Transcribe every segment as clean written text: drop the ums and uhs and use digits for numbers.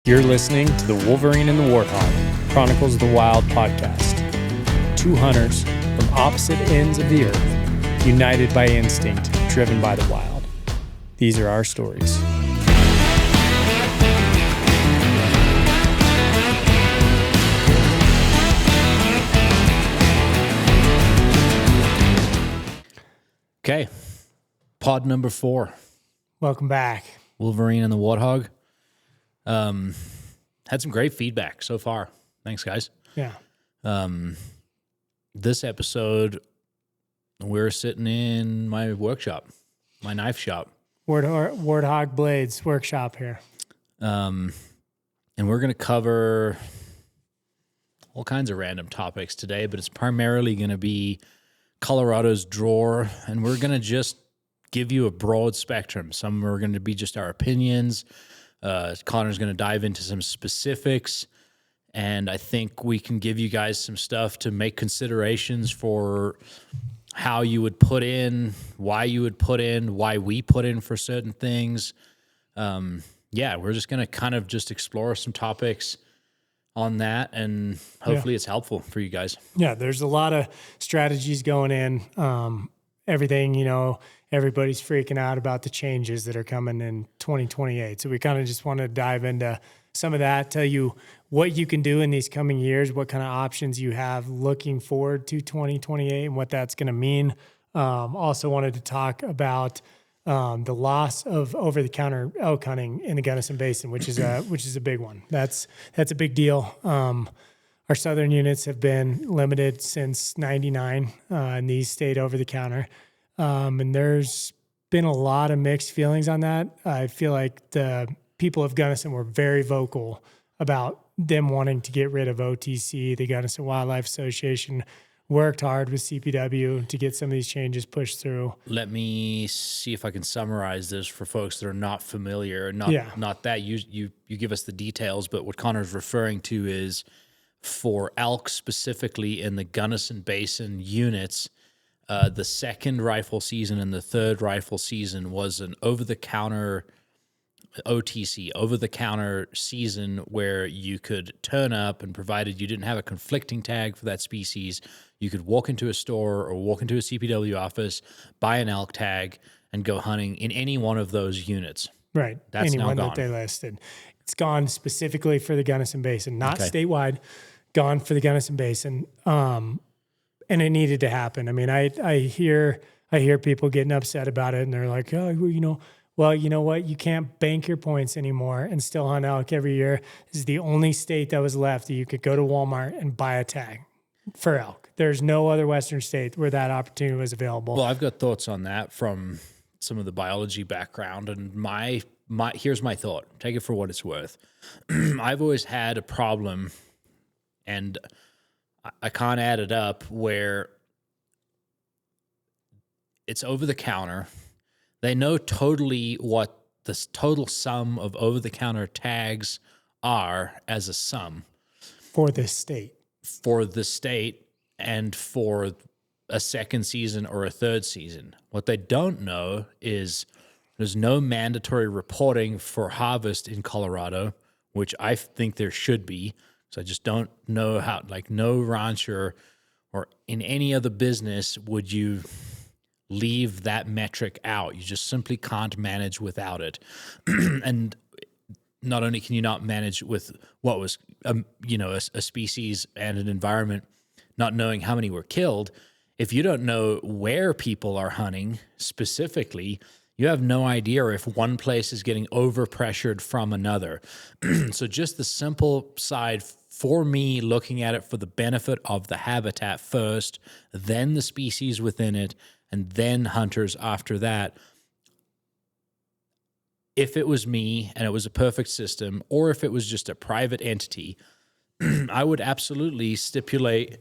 You're listening to the Wolverine and the Warthog, Chronicles of the Wild podcast. Two hunters from opposite ends of the earth, united by instinct, driven by the wild. These are our stories. Okay, pod number 4. Welcome back. Wolverine and the Warthog. Had some great feedback so far. Thanks, guys. Yeah. This episode, we're sitting in my workshop, my knife shop. Warthog Blades workshop here. And we're going to cover all kinds of random topics today, but it's primarily going to be Colorado's drawer, and we're going to just give you a broad spectrum. Some are going to be just our opinions. Connor's going to dive into some specifics, and I think we can give you guys some stuff to make considerations for how you would put in, why you would put in, why we put in for certain things. We're just going to kind of just explore some topics on that, and hopefully it's helpful for you guys. Yeah, there's a lot of strategies going in. Everything, everybody's freaking out about the changes that are coming in 2028. So we kind of just want to dive into some of that, tell you what you can do in these coming years, what kind of options you have looking forward to 2028 and what that's going to mean. Also wanted to talk about the loss of over-the-counter elk hunting in the Gunnison Basin, which is a big one. That's a big deal. Our southern units have been limited since '99, and these stayed over the counter. And there's been a lot of mixed feelings on that. I feel like the people of Gunnison were very vocal about them wanting to get rid of OTC. The Gunnison Wildlife Association worked hard with CPW to get some of these changes pushed through. Let me see if I can summarize this for folks that are not familiar. Not that you give us the details, but what Connor's referring to is for elk specifically in the Gunnison Basin units. The second rifle season and the third rifle season was an over-the-counter OTC, over-the-counter season where you could turn up, and provided you didn't have a conflicting tag for that species, you could walk into a store or walk into a CPW office, buy an elk tag, and go hunting in any one of those units. Right. That's anyone now gone. That they listed. It's gone specifically for the Gunnison Basin, not statewide, gone for the Gunnison Basin. And it needed to happen. I mean, I hear people getting upset about it, and they're like, oh, well, you know what? You can't bank your points anymore and still hunt elk every year. This is the only state that was left that you could go to Walmart and buy a tag for elk. There's no other Western state where that opportunity was available. Well, I've got thoughts on that from some of the biology background, and here's my thought. Take it for what it's worth. I've always had a problem, and I can't add it up, where it's over the counter. They know totally what the total sum of over the counter tags are as a sum for this state. For the state and for a second season or a third season. What they don't know is there's no mandatory reporting for harvest in Colorado, which I think there should be. So I just don't know how, like, no rancher or in any other business would you leave that metric out. You just simply can't manage without it. And not only can you not manage with what was, a species and an environment, not knowing how many were killed, if you don't know where people are hunting specifically, you have no idea if one place is getting overpressured from another. So just the simple side for me, looking at it for the benefit of the habitat first, then the species within it, and then hunters after that. If it was me and it was a perfect system, or if it was just a private entity, I would absolutely stipulate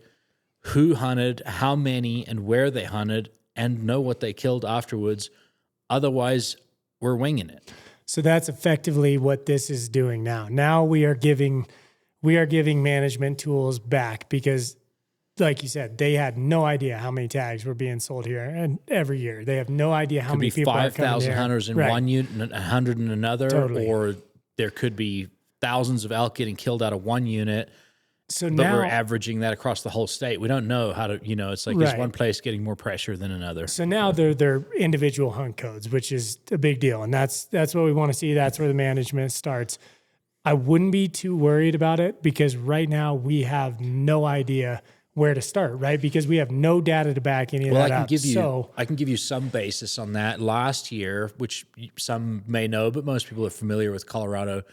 who hunted, how many, and where they hunted, and know what they killed afterwards. Otherwise, we're winging it. So that's effectively what this is doing now. Now we are giving management tools back because, like you said, they had no idea how many tags were being sold here, and every year they have no idea how many people are coming here. 5,000 hunters in one unit and 100 in another, Totally. or there could be thousands of elk getting killed out of one unit, So but now we're averaging that across the whole state. We don't know how to, it's like, is Right. one place getting more pressure than another? So now they're individual hunt codes, which is a big deal, and that's what we want to see. That's where the management starts. I wouldn't be too worried about it because right now we have no idea where to start, right? Because we have no data to back any of Well, that up. I can give you some basis on that. Last year, which some may know, but most people are familiar with Colorado,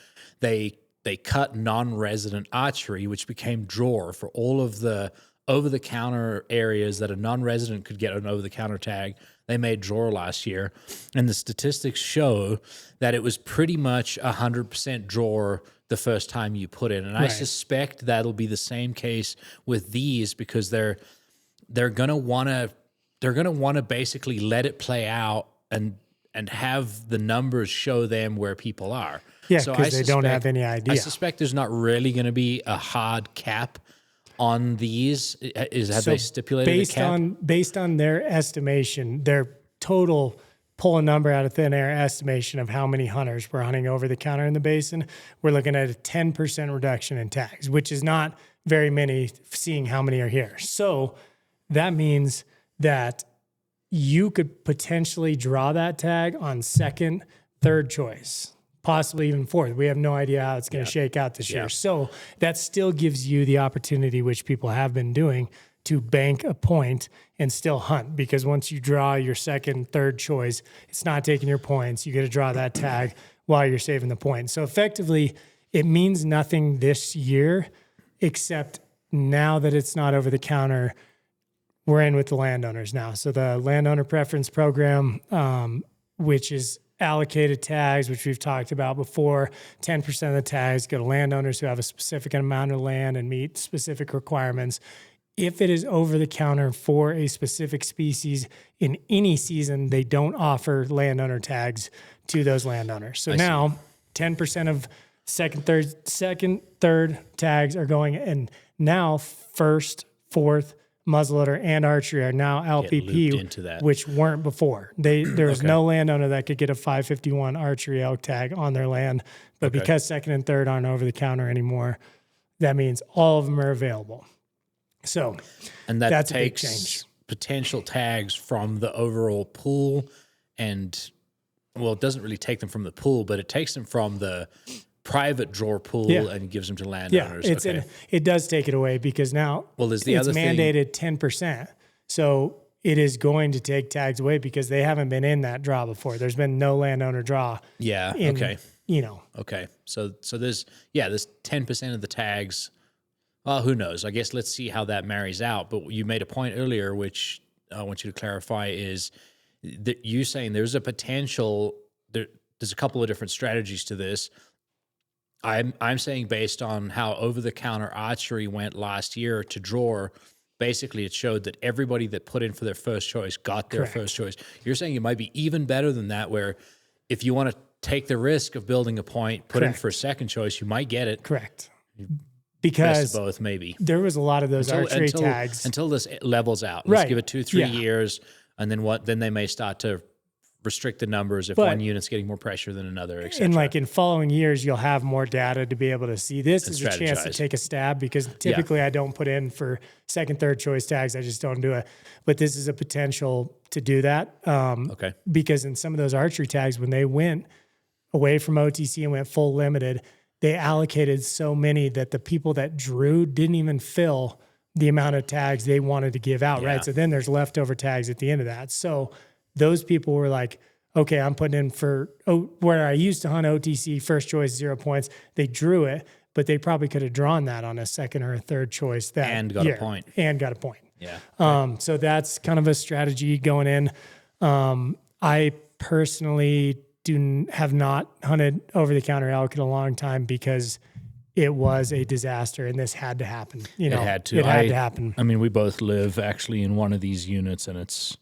they cut non-resident archery, which became drawer for all of the over-the-counter areas that a non-resident could get an over-the-counter tag. They made drawer last year, and the statistics show that it was pretty much 100% drawer the first time you put in. And I suspect that'll be the same case with these because they're gonna wanna basically let it play out and have the numbers show them where people are. Yeah, So because they don't have any idea. I suspect there's not really going to be a hard cap on these. Have they stipulated a cap? Based on their estimation, their total pull a number out of thin air estimation of how many hunters were hunting over the counter in the basin, we're looking at a 10% reduction in tags, which is not very many, seeing how many are here. So that means that you could potentially draw that tag on second, third choice, possibly even fourth. We have no idea how it's going to shake out this year. So that still gives you the opportunity, which people have been doing, to bank a point and still hunt. Because once you draw your second, third choice, it's not taking your points. You get to draw that tag while you're saving the points. So effectively, it means nothing this year, except now that it's not over the counter, we're in with the landowners now. So the landowner preference program, which is allocated tags, which we've talked about before, 10% of the tags go to landowners who have a specific amount of land and meet specific requirements. If it is over the counter for a specific species in any season, they don't offer landowner tags to those landowners. So now 10% of second, third tags are going, and now first, fourth, muzzleloader and archery are now LPP, into that, which weren't before. There was no landowner that could get a 551 archery elk tag on their land, but because second and third aren't over the counter anymore, that means all of them are available. So, and that's takes a big change. Potential tags from the overall pool, and well, it doesn't really take them from the pool, but it takes them from the private drawer pool and gives them to landowners. Yeah, it does take it away because now there's the it's other mandated 10%. So it is going to take tags away because they haven't been in that draw before. There's been no landowner draw. Yeah. Okay. So there's 10% of the tags. Well, who knows? I guess let's see how that marries out. But you made a point earlier, which I want you to clarify, is that you saying there's a potential. There's a couple of different strategies to this. I'm saying based on how over-the-counter archery went last year to drawer, basically it showed that everybody that put in for their first choice got their first choice. You're saying it might be even better than that, where if you want to take the risk of building a point, put in for a second choice, you might get it. Correct. Because both, maybe. There was a lot of those archery tags. Until this levels out. Let's give it 2-3 years, and then then they may start to restrict the numbers if one unit's getting more pressure than another, et cetera. And like in following years, you'll have more data to be able to see this as a chance to take a stab, because typically I don't put in for second, third choice tags. I just don't do it. But this is a potential to do that. Because in some of those archery tags, when they went away from OTC and went full limited, they allocated so many that the people that drew didn't even fill the amount of tags they wanted to give out, right? So then there's leftover tags at the end of that. So those people were like, okay, I'm putting in for where I used to hunt OTC, first choice, 0 points. They drew it, but they probably could have drawn that on a second or a third choice that and got year, a point. And got a point. Yeah. So that's kind of a strategy going in. I personally have not hunted over-the-counter elk in a long time because it was a disaster and this had to happen. It had to. It had to happen. I mean, we both live actually in one of these units, and it's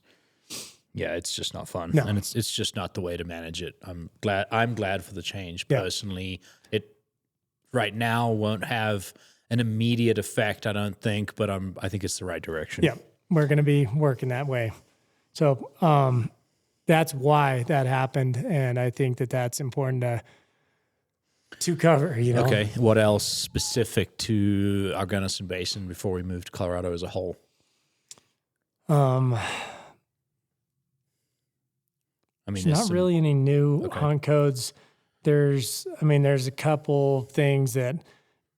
just not fun. No. And it's just not the way to manage it. I'm glad for the change. Personally, it right now won't have an immediate effect, I don't think, but I think it's the right direction. Yeah, we're going to be working that way. So that's why that happened, and I think that that's important to to cover, you know. Okay. What else specific to our Gunnison Basin before we move to Colorado as a whole? I mean, There's not really any new Okay. hunt codes. There's a couple things that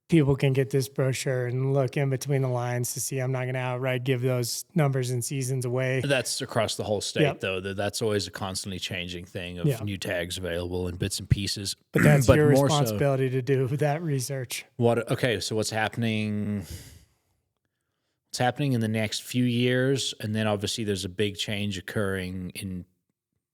people can get this brochure and look in between the lines to see. I'm not going to outright give those numbers and seasons away. That's across the whole state, Yep. though. That's always a constantly changing thing of Yeah. new tags available in bits and pieces. But that's your more so- responsibility to do that research. Okay, so what's happening? What's happening in the next few years, and then obviously there's a big change occurring in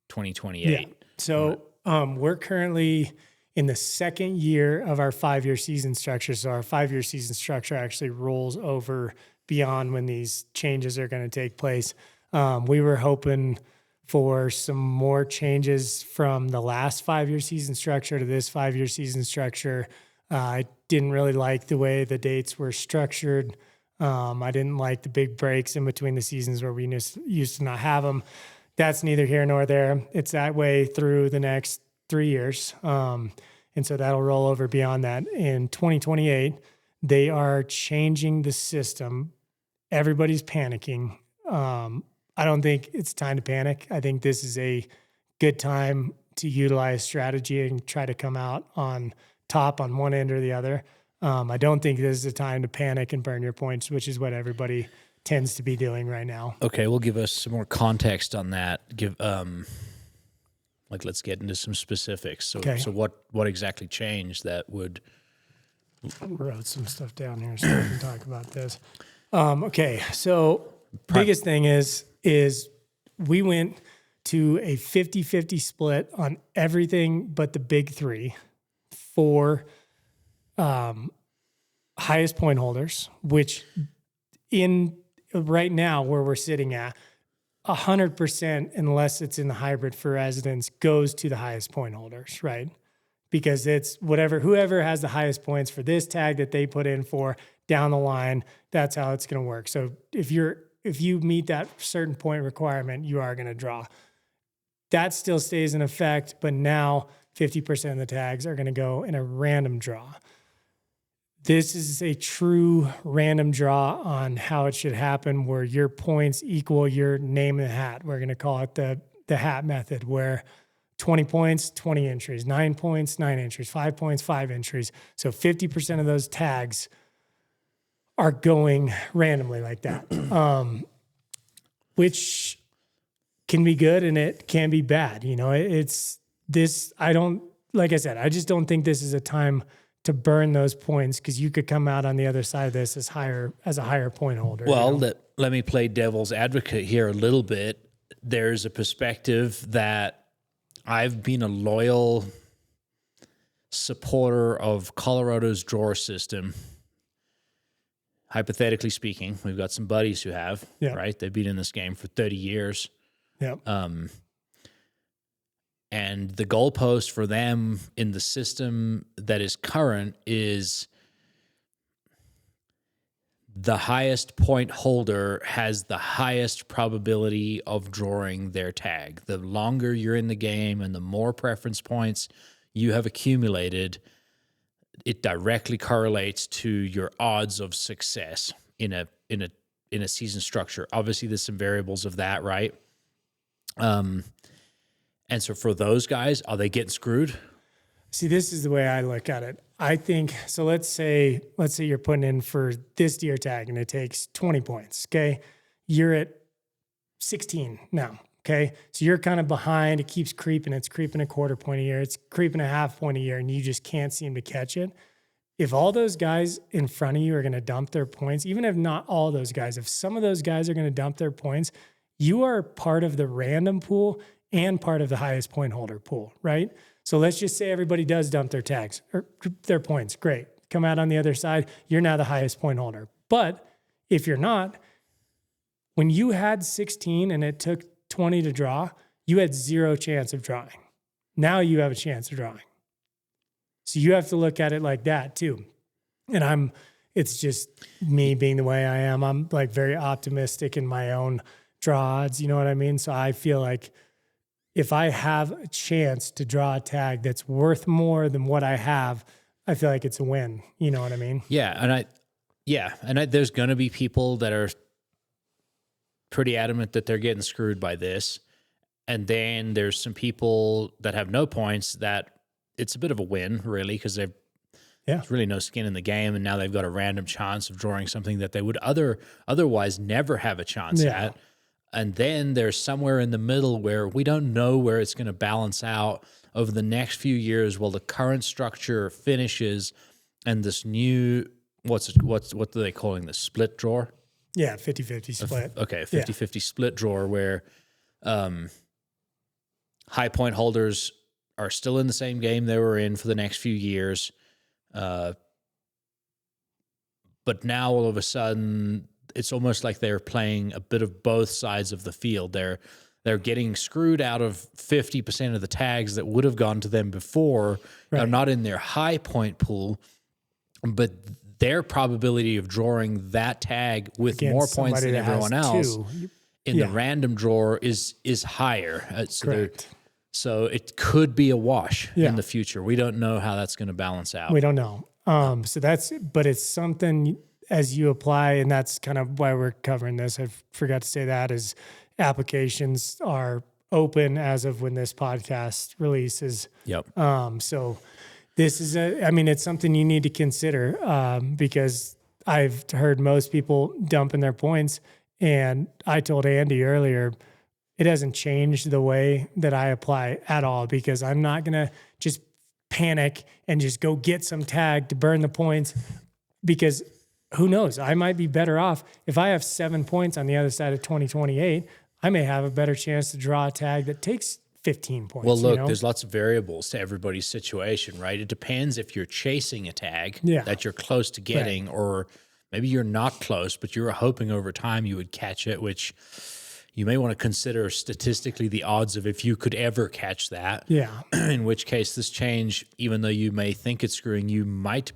2028. Yeah. So we're currently in the second year of our 5-year season structure. So our 5-year season structure actually rolls over beyond when these changes are going to take place. We were hoping for some more changes from the last 5-year season structure to this 5-year season structure. I didn't really like the way the dates were structured. I didn't like the big breaks in between the seasons where we used to not have them. That's neither here nor there. It's that way through the next 3 years. And so that'll roll over beyond that. In 2028, they are changing the system. Everybody's panicking. I don't think it's time to panic. I think this is a good time to utilize strategy and try to come out on top on one end or the other. I don't think this is a time to panic and burn your points, which is what everybody tends to be doing right now. Okay, we'll give us some more context on that. Let's get into some specifics. So, Okay. so what exactly changed that would? I wrote some stuff down here so we can talk about this. Okay, so biggest thing is we went to a 50-50 split on everything but the big three for highest point holders, which in right now where we're sitting at, 100%, unless it's in the hybrid for residents, goes to the highest point holders, right? Because it's whoever has the highest points for this tag that they put in for down the line, that's how it's going to work. So if you meet that certain point requirement, you are going to draw. That still stays in effect, but now 50% of the tags are going to go in a random draw. This is a true random draw on how it should happen, where your points equal your name in the hat. We're going to call it the hat method, where 20 points, 20 entries, 9 points, 9 entries, 5 points, 5 entries. So 50% of those tags are going randomly like that, which can be good and it can be bad. You know, it's this, like I said, I just don't think this is a time to burn those points, because you could come out on the other side of this as a higher point holder. Well, you know? let me play devil's advocate here a little bit. There's a perspective that I've been a loyal supporter of Colorado's drawer system. Hypothetically speaking, we've got some buddies who have, right? They've been in this game for 30 years. Yep. And the goalpost for them in the system that is current is the highest point holder has the highest probability of drawing their tag. The longer you're in the game and the more preference points you have accumulated, it directly correlates to your odds of success in a season structure. Obviously, there's some variables of that, right? And so for those guys, are they getting screwed? See, this is the way I look at it. I think, so let's say you're putting in for this deer tag and it takes 20 points, okay? You're at 16 now, okay? So you're kind of behind. It keeps creeping. It's creeping a quarter point a year. It's creeping a half point a year, and you just can't seem to catch it. If all those guys in front of you are going to dump their points, even if not all those guys, if some of those guys are going to dump their points, you are part of the random pool and part of the highest point holder pool, right? So let's just say everybody does dump their tags or their points. Great. Come out on the other side. You're now the highest point holder. But if you're not, when you had 16 and it took 20 to draw, you had 0 chance of drawing. Now you have a chance of drawing. So you have to look at it like that too. And it's just me being the way I am. I'm like very optimistic in my own draw odds. You know what I mean? So I feel like if I have a chance to draw a tag that's worth more than what I have, I feel like it's a win. You know what I mean? There's going to be people that are pretty adamant that they're getting screwed by this. And then there's some people that have no points that it's a bit of a win, really, because there's really no skin in the game. And now they've got a random chance of drawing something that they would otherwise never have a chance at. And then there's somewhere in the middle where we don't know where it's going to balance out over the next few years while the current structure finishes and this new, what are they calling this, split drawer? Yeah, 50-50 split. 50-50 split drawer where high point holders are still in the same game they were in for the next few years. But now all of a sudden, it's almost like they're playing a bit of both sides of the field. They're getting screwed out of 50% of the tags that would have gone to them before. They're not in their high point pool, but their probability of drawing that tag with more points than everyone else in the random drawer is higher. So it could be a wash in the future. We don't know how that's going to balance out. We don't know. But it's something as you apply, and that's kind of why we're covering this. I forgot to say that is applications are open as of when this podcast releases. Yep. So this is it's something you need to consider because I've heard most people dumping their points, and I told Andy earlier, it hasn't changed the way that I apply at all because I'm not going to just panic and just go get some tag to burn the points because who knows? I might be better off. If I have 7 points on the other side of 2028, I may have a better chance to draw a tag that takes 15 points. Well, look, there's lots of variables to everybody's situation, right? It depends if you're chasing a tag that you're close to getting or maybe you're not close, but you're hoping over time you would catch it, which you may want to consider statistically the odds of if you could ever catch that. Yeah. In which case this change, even though you may think it's screwing you, might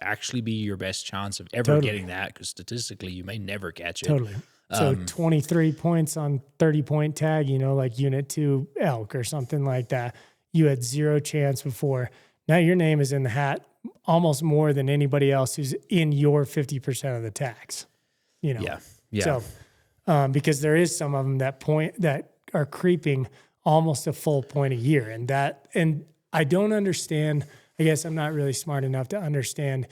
actually be your best chance of ever getting that because statistically you may never catch it. Totally. So 23 points on 30-point tag, like Unit 2 elk or something like that. You had 0 chance before. Now your name is in the hat almost more than anybody else who's in your 50% of the tags. Yeah. So because there is some of them that are creeping almost a full point a year. And I don't understand, I guess I'm not really smart enough to understand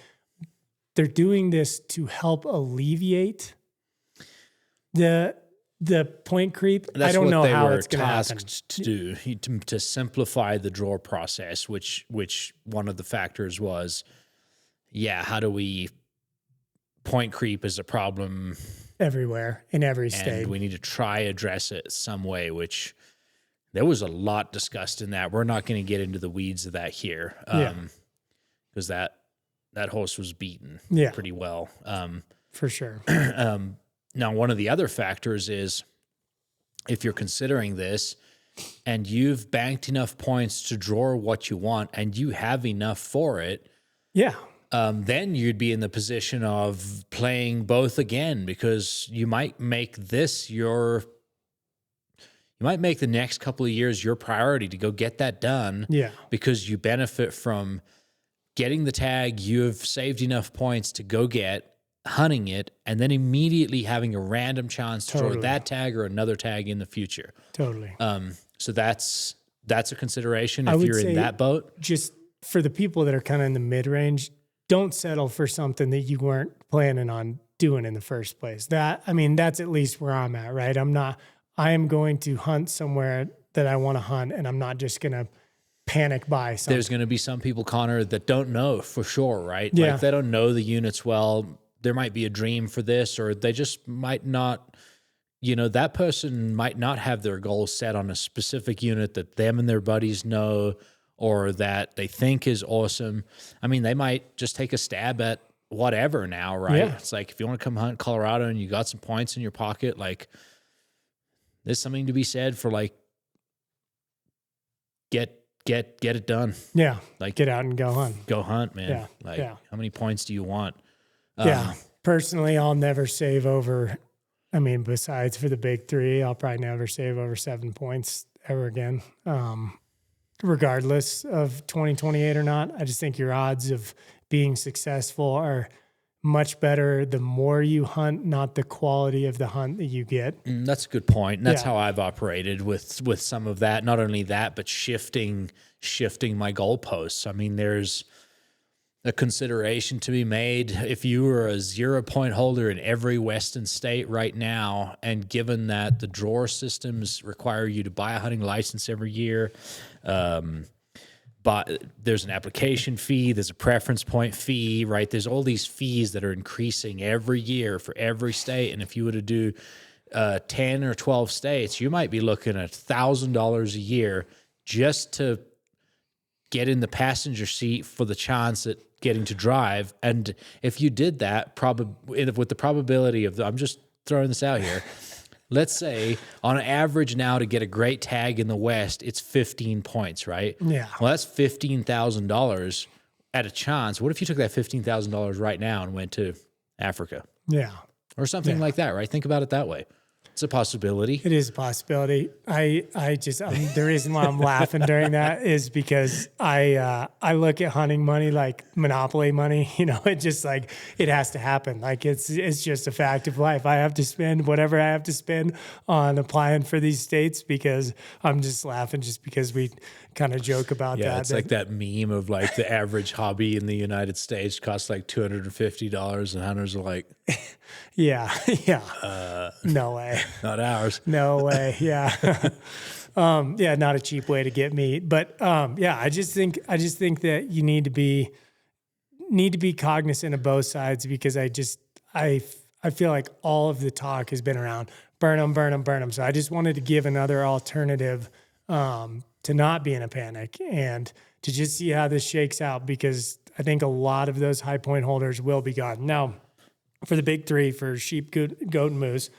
they're doing this to help alleviate the point creep. That's I don't know how it's going to happen. To do to simplify the draw process, which one of the factors was, how do we point creep is a problem everywhere in every state. And we need to try address it some way, which there was a lot discussed in that. We're not going to get into the weeds of that here. Because that horse was beaten pretty well. For sure. Now, one of the other factors is if you're considering this and you've banked enough points to draw what you want and you have enough for it, then you'd be in the position of playing both again because you might make the next couple of years your priority to go get that done because you benefit from getting the tag, you've saved enough points to go get, hunting it, and then immediately having a random chance to draw that tag or another tag in the future. Totally. So that's a consideration if you're in that boat. Just for the people that are kind of in the mid-range, don't settle for something that you weren't planning on doing in the first place. That's at least where I'm at, right? I am going to hunt somewhere that I want to hunt, and I'm not just going to panic buy something. There's going to be some people, Connor, that don't know for sure, right? Yeah. Like they don't know the units well. There might be a dream for this, or they just might not, that person might not have their goals set on a specific unit that them and their buddies know or that they think is awesome. I mean, they might just take a stab at whatever now, right? Yeah. It's like if you want to come hunt Colorado and you got some points in your pocket, like there's something to be said for like get it done. Yeah. Like get out and go hunt. Go hunt, man. How many points do you want? Personally, I'll never save over, besides for the big 3, I'll probably never save over 7 points ever again. regardless of 2028 or not. I just think your odds of being successful are much better the more you hunt, not the quality of the hunt that you get. That's a good point. And that's Yeah. how I've operated with some of that. Not only that, but shifting my goalposts. I mean, there's a consideration to be made if you were a 0-point holder in every Western state right now, and given that the drawer systems require you to buy a hunting license every year, but there's an application fee, there's a preference point fee, right? There's all these fees that are increasing every year for every state. And if you were to do 10 or 12 states, you might be looking at $1,000 a year just to get in the passenger seat for the chance at getting to drive. And if you did that, with the probability of, I'm just throwing this out here, let's say on average now to get a great tag in the West, it's 15 points, right? Yeah. Well, that's $15,000 at a chance. What if you took that $15,000 right now and went to Africa Yeah. or something like that, right? Think about it that way. It's a possibility. It is a possibility. The reason why I'm laughing during that is because I look at hunting money like Monopoly money. You know, it just like, it has to happen. Like it's just a fact of life. I have to spend whatever I have to spend on applying for these states, because I'm just laughing just because we kind of joke about that. Yeah, it's like that meme of like the average hobby in the United States costs like $250 and hunters are like, yeah. No way. not ours. No way. Yeah. Yeah, not a cheap way to get meat. But yeah, I just think that you need to be cognizant of both sides, because I feel like all of the talk has been around burn them, burn them, burn them. So I just wanted to give another alternative to not be in a panic and to just see how this shakes out, because I think a lot of those high point holders will be gone. Now, for the big three, for sheep, goat, and moose,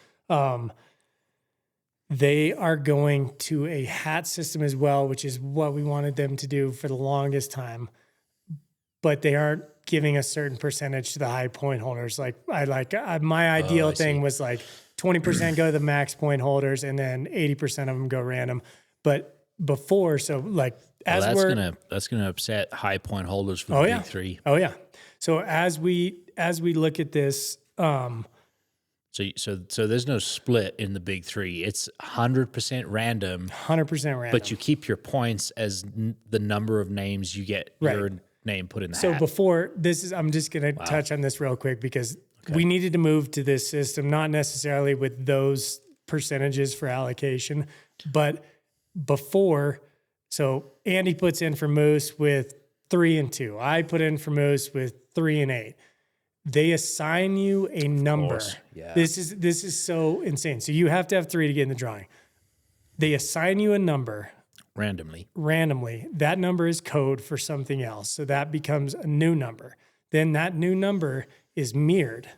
they are going to a hat system as well, which is what we wanted them to do for the longest time. But they aren't giving a certain percentage to the high point holders. My ideal thing was like 20% go to the max point holders, and then 80% of them go random. But before, so like as that's gonna upset high point holders for the big three. Oh yeah. So as we look at this, So there's no split in the big three. It's 100% random. 100% random. But you keep your points as the number of names you get your name put in the hat. So before this I'm just going to touch on this real quick, because we needed to move to this system, not necessarily with those percentages for allocation, but before. So Andy puts in for moose with 3 and 2. I put in for moose with 3 and 8. They assign you a number. Yeah. This is so insane. So you have to have 3 to get in the drawing. They assign you a number randomly. That number is code for something else. So that becomes a new number. Then that new number is mirrored.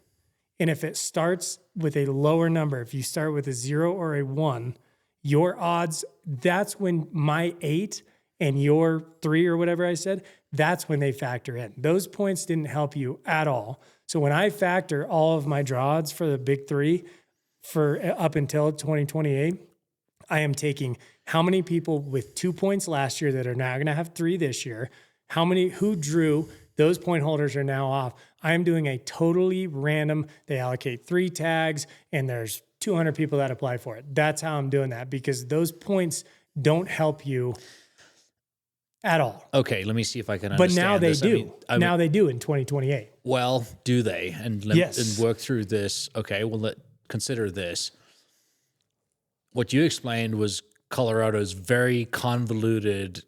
And if it starts with a lower number, if you start with a 0 or a 1, your odds, that's when my 8 and your 3 or whatever I said, that's when they factor in. Those points didn't help you at all. So when I factor all of my draw odds for the big three for up until 2028, I am taking how many people with 2 points last year that are now going to have 3 this year, who drew, those point holders are now off. I am doing a totally random, they allocate 3 tags and there's 200 people that apply for it. That's how I'm doing that, because those points don't help you at all. Okay, let me see if I can understand. But now they this. do. Now they do in 2028. Well, do they? And work through this. Okay, well, consider this. What you explained was Colorado's very convoluted,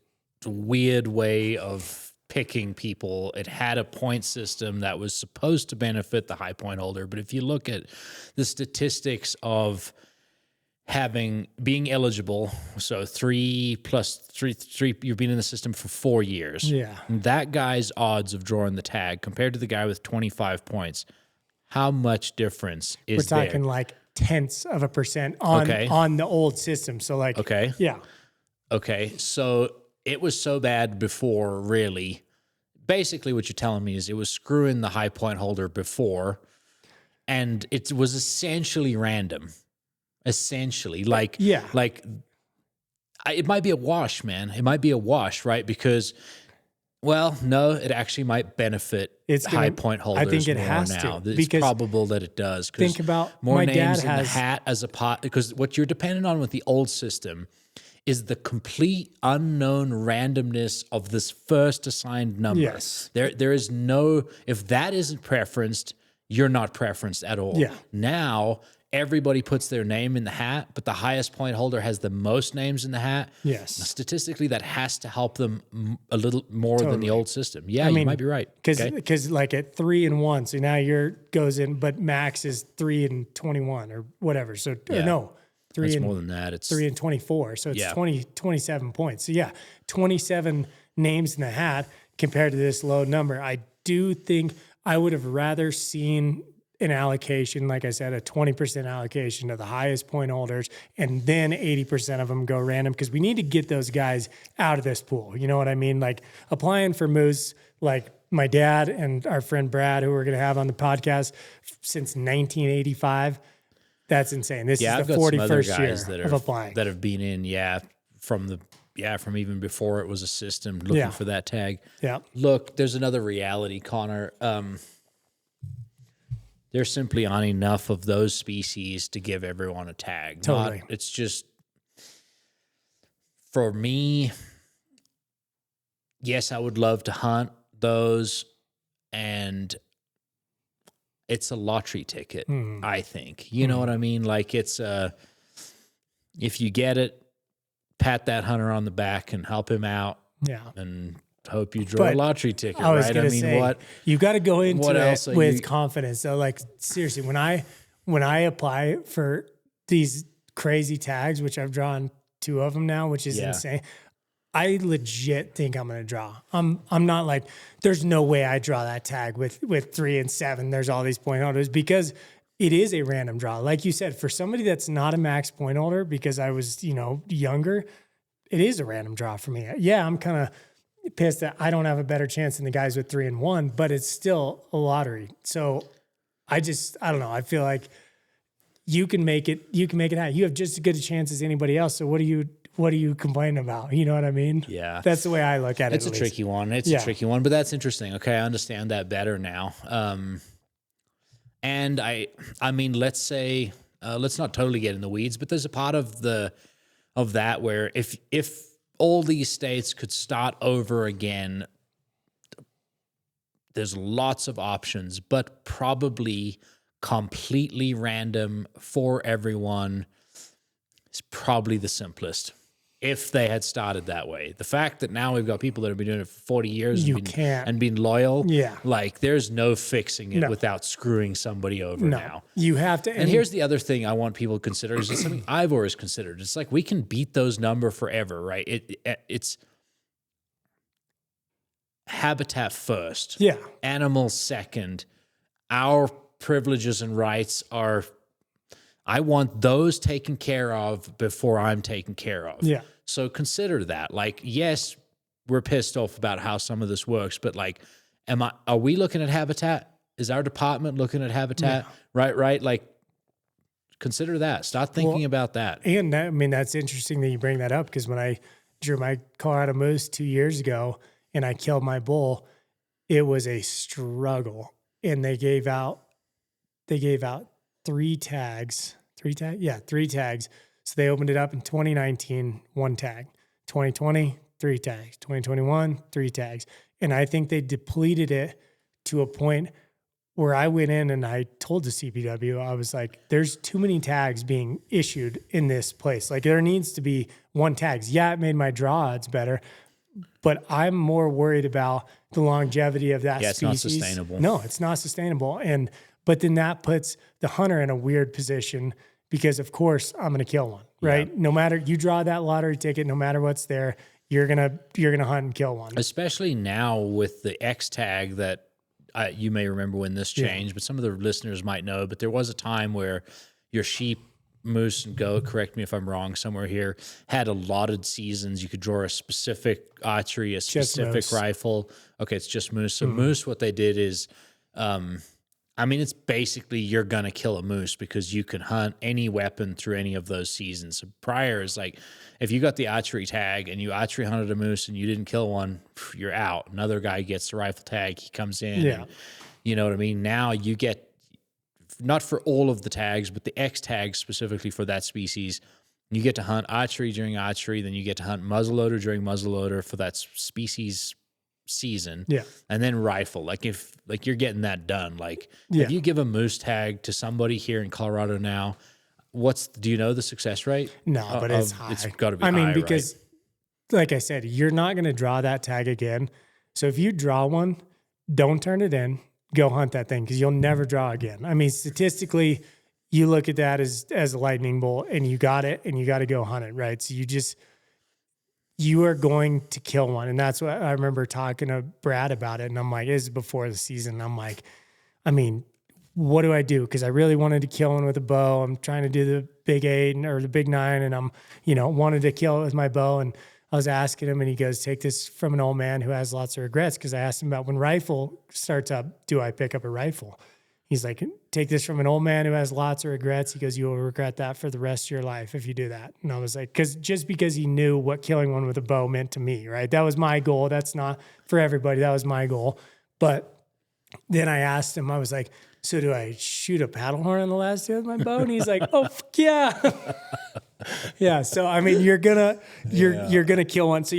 weird way of picking people. It had a point system that was supposed to benefit the high point holder. But if you look at the statistics of being eligible, so 3 plus 3, you've been in the system for 4 years. Yeah. That guy's odds of drawing the tag compared to the guy with 25 points, how much difference is there? We're talking like tenths of a percent on the old system. So like, yeah. Okay. So it was so bad before, really. Basically what you're telling me is it was screwing the high point holder before, and it was essentially random. Essentially, like It might be a wash, man. It might be a wash, right? Because, well, no, it actually might benefit high point holders. I think it more has now. to, It's because probable that it does. think about more my names dad in the has hat as a pot. Because what you're dependent on with the old system is the complete unknown randomness of this first assigned number. Yes. There is no, if that isn't preferenced, you're not preferenced at all. Yeah. Now everybody puts their name in the hat, but the highest point holder has the most names in the hat. Yes. Statistically, that has to help them a little more than the old system. Yeah, you might be right. Because like at 3 and 1, so now your goes in, but max is 3 and 21 or whatever. So or no, 3 It's and more than that. It's 3 and 24. So it's Yeah. 27 points. So yeah, 27 names in the hat compared to this low number. I do think I would have rather seen an allocation, like I said, a 20% allocation to the highest point holders, and then 80% of them go random, because we need to get those guys out of this pool. You know what I mean? Like applying for Moose, like my dad and our friend Brad, who we're going to have on the podcast since 1985. That's insane. This is I've the got some other 41st guys year of applying. that have been in, from even before it was a system, looking for that tag. Yeah. Look, there's another reality, Connor. There simply aren't enough of those species to give everyone a tag. Totally. It's just, for me, yes, I would love to hunt those, and it's a lottery ticket, I think. You know what I mean? Like, it's if you get it, pat that hunter on the back and help him out. Yeah. And hope you draw a lottery ticket, I was right? gonna say, you got to go into it with confidence. So, like, seriously, when I apply for these crazy tags, which I've drawn 2 of them now, which is insane, I legit think I'm gonna draw. I'm not like, there's no way I draw that tag with 3 and 7. There's all these point holders, because it is a random draw. Like you said, for somebody that's not a max point holder, because I was, younger, it is a random draw for me. Yeah, I'm kind of pissed that I don't have a better chance than the guys with 3 and 1, but it's still a lottery. So I don't know. I feel like you can make it happen. You have just as good a chance as anybody else. So what are you complaining about? You know what I mean? Yeah. That's the way I look at it. It's a tricky one. It's a tricky one, but that's interesting. Okay. I understand that better now. And I mean, let's say, let's not totally get in the weeds, but there's a part of that where if all these states could start over again, there's lots of options, but probably completely random for everyone is probably the simplest. If they had started that way. The fact that now we've got people that have been doing it for 40 years and been loyal, like, there's no fixing it without screwing somebody over now. You have to. And here's the other thing I want people to consider, is it's something I've always considered. It's like, we can beat those number forever, right? It's habitat first, animals second. Our privileges and rights are, I want those taken care of before I'm taken care of. Yeah. So consider that. Like, yes, we're pissed off about how some of this works, but like, are we looking at habitat? Is our department looking at habitat? Yeah. Right. Like, consider that. Start thinking about that. And I mean, that's interesting that you bring that up, because when I drew my Colorado moose 2 years ago and I killed my bull, it was a struggle. And they gave out 3 tags. 3 tags? Yeah, 3 tags. So they opened it up in 2019, 1 tag. 2020, 3 tags. 2021, 3 tags. And I think they depleted it to a point where I went in and I told the CPW, I was like, there's too many tags being issued in this place. Like, there needs to be 1 tags. Yeah, it made my draw odds better, but I'm more worried about the longevity of that species. It's not sustainable. No, it's not sustainable. But then that puts the hunter in a weird position, because of course I'm going to kill one, right? Yeah. No matter, you draw that lottery ticket, no matter what's there, you're going to hunt and kill one. Especially now with the X tag that you may remember when this changed, but some of the listeners might know, but there was a time where your sheep, moose, and goat, correct me if I'm wrong, somewhere here, had allotted seasons. You could draw a specific archery, a specific rifle. Okay, it's just moose. So moose, what they did is, I mean, it's basically you're going to kill a moose because you can hunt any weapon through any of those seasons. So prior is like, if you got the archery tag and you archery hunted a moose and you didn't kill one, you're out. Another guy gets the rifle tag. He comes in. Yeah. And, you know what I mean? Now you get, not for all of the tags, but the X tags specifically for that species. You get to hunt archery during archery. Then you get to hunt muzzleloader during muzzleloader for that species season. Yeah. And then rifle. Like if you're getting that done. Like Yeah. if you give a moose tag to somebody here in Colorado now, do you know the success rate? No, but it's high. It's got to be I mean, high, because like I said, you're not going to draw that tag again. So if you draw one, don't turn it in, go hunt that thing because you'll never draw again. I mean, statistically, you look at that as a lightning bolt and you got it and you got to go hunt it, right? So you are going to kill one. And that's what I remember talking to Brad about it. And I'm like, this is before the season. I'm like, I mean, what do I do? Because I really wanted to kill one with a bow. I'm trying to do the big 8 or the big 9. And I'm, wanted to kill it with my bow. And I was asking him and he goes, take this from an old man who has lots of regrets. Because I asked him about when rifle starts up, do I pick up a rifle? He's like, take this from an old man who has lots of regrets. He goes, you will regret that for the rest of your life if you do that. And I was like, because he knew what killing one with a bow meant to me, right? That was my goal. That's not for everybody. That was my goal. But then I asked him, I was like, so do I shoot a paddle horn on the last day with my bow? And he's like, oh, fuck yeah. Yeah. So, I mean, you're gonna kill one. So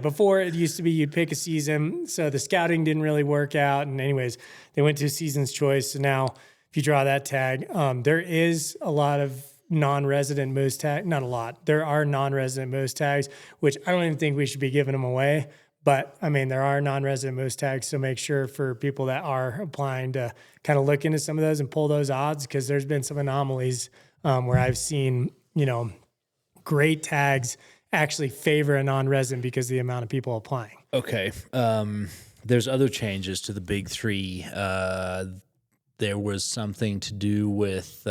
before it used to be, you'd pick a season. So the scouting didn't really work out. And anyways, they went to season's choice. So now if you draw that tag, there is a lot of non-resident moose tag, not a lot. There are non-resident moose tags, which I don't even think we should be giving them away. But I mean, there are non-resident moose tags, so make sure for people that are applying to kind of look into some of those and pull those odds, because there's been some anomalies where I've seen, great tags actually favor a non-resident because of the amount of people applying. Okay. There's other changes to the big 3. There was something to do with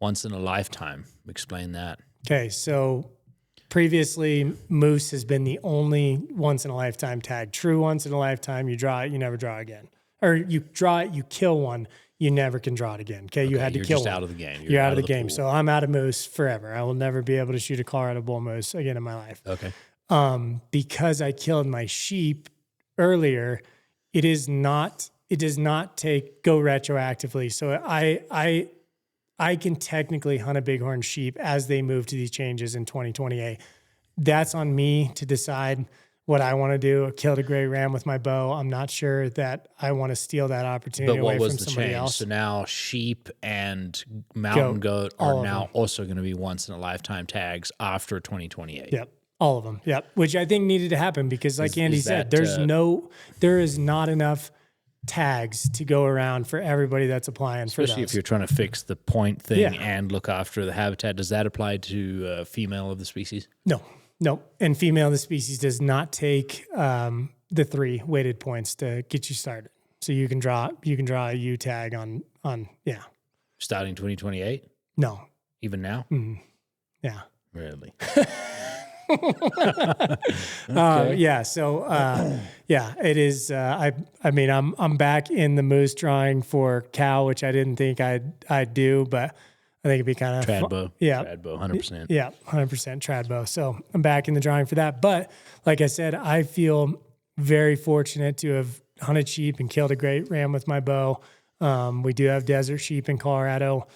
once in a lifetime. Explain that. Okay, so previously, moose has been the only once-in-a-lifetime tag. True once-in-a-lifetime, you draw it, you never draw again. Or you draw it, you kill one, you never can draw it again. Okay, you had to kill one. You're just out of the game. You're out of the game. So I'm out of moose forever. I will never be able to shoot a Colorado bull moose again in my life. Okay. Because I killed my sheep earlier, it does not go retroactively. So I can technically hunt a bighorn sheep as they move to these changes in 2028. That's on me to decide what I want to do. I killed a gray ram with my bow. I'm not sure that I want to steal that opportunity away from somebody else. So now sheep and mountain goat are now also going to be once in a lifetime tags after 2028. Yep. All of them. Yep. Which I think needed to happen because like Andy said, there is not enough tags to go around for everybody that's applying for those. Especially if you're trying to fix the point thing and look after the habitat. Does that apply to female of the species? No. And female of the species does not take the 3 weighted points to get you started. So you can draw a U tag on Starting 2028? No. Even now? Mm-hmm. Yeah. Really? It is. I'm back in the moose drawing for cow, which I didn't think I'd do, but I think it'd be kind of trad bow. Yeah, trad bow, 100%. Yeah, 100% trad bow. So I'm back in the drawing for that. But like I said, I feel very fortunate to have hunted sheep and killed a great ram with my bow. We do have desert sheep in Colorado.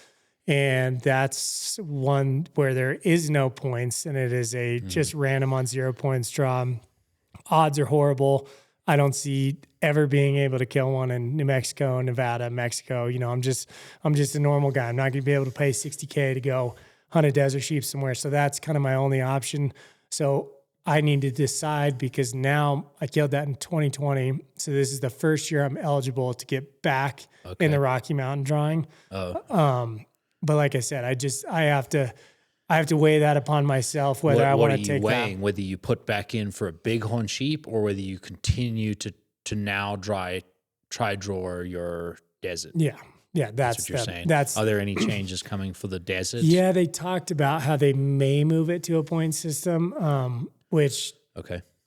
And that's one where there is no points, and it is a just random on 0 points draw. Odds are horrible. I don't see ever being able to kill one in New Mexico, Nevada, Mexico. I'm just a normal guy. I'm not going to be able to pay $60K to go hunt a desert sheep somewhere. So that's kind of my only option. So I need to decide because now I killed that in 2020. So this is the first year I'm eligible to get back in the Rocky Mountain drawing. But like I said, I have to weigh that upon myself whether I want to take that. Whether you put back in for a bighorn sheep or whether you continue to now try draw your desert. Yeah, that's what you're saying. Are there any changes coming for the desert? Yeah, they talked about how they may move it to a point system, which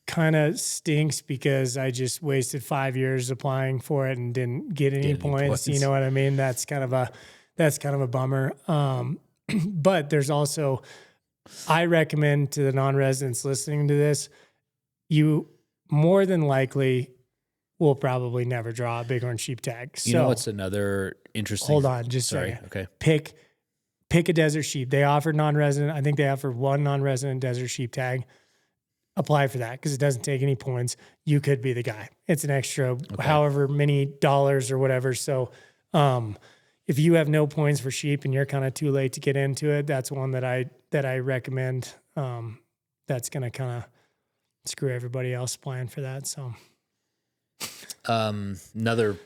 kind of stinks because I just wasted 5 years applying for it and didn't get any points. You know what I mean? That's kind of a bummer. But there's also, I recommend to the non-residents listening to this, you more than likely will probably never draw a bighorn sheep tag. So, you know what's another interesting? Hold on, just sorry. a second. Okay. Pick a desert sheep. They offer non-resident. I think they offer one non-resident desert sheep tag. Apply for that because it doesn't take any points. You could be the guy. It's an extra however many dollars or whatever. So if you have no points for sheep and you're kind of too late to get into it, that's one that I recommend. That's going to kind of screw everybody else applying for that. So another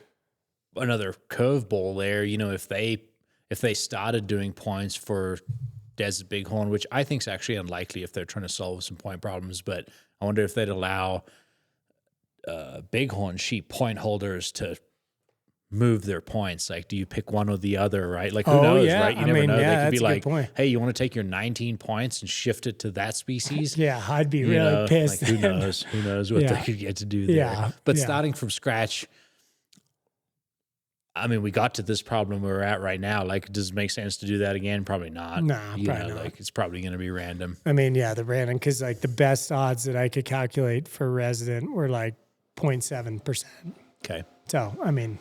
curveball there, you know, if they started doing points for Desert Bighorn, which I think is actually unlikely if they're trying to solve some point problems, but I wonder if they'd allow Bighorn sheep point holders to move their points. Like, do you pick one or the other, right? Like, who knows, right? You never know. They could be like, hey, you want to take your 19 points and shift it to that species? Yeah, I'd be really pissed. Like, who knows what they could get to do there. Yeah, but starting from scratch, I mean, we got to this problem we're at right now. Like, does it make sense to do that again? Probably not. Nah, probably not. Like, it's probably going to be random. I mean, yeah, the random, because like the best odds that I could calculate for resident were like 0.7%. Okay. So, I mean,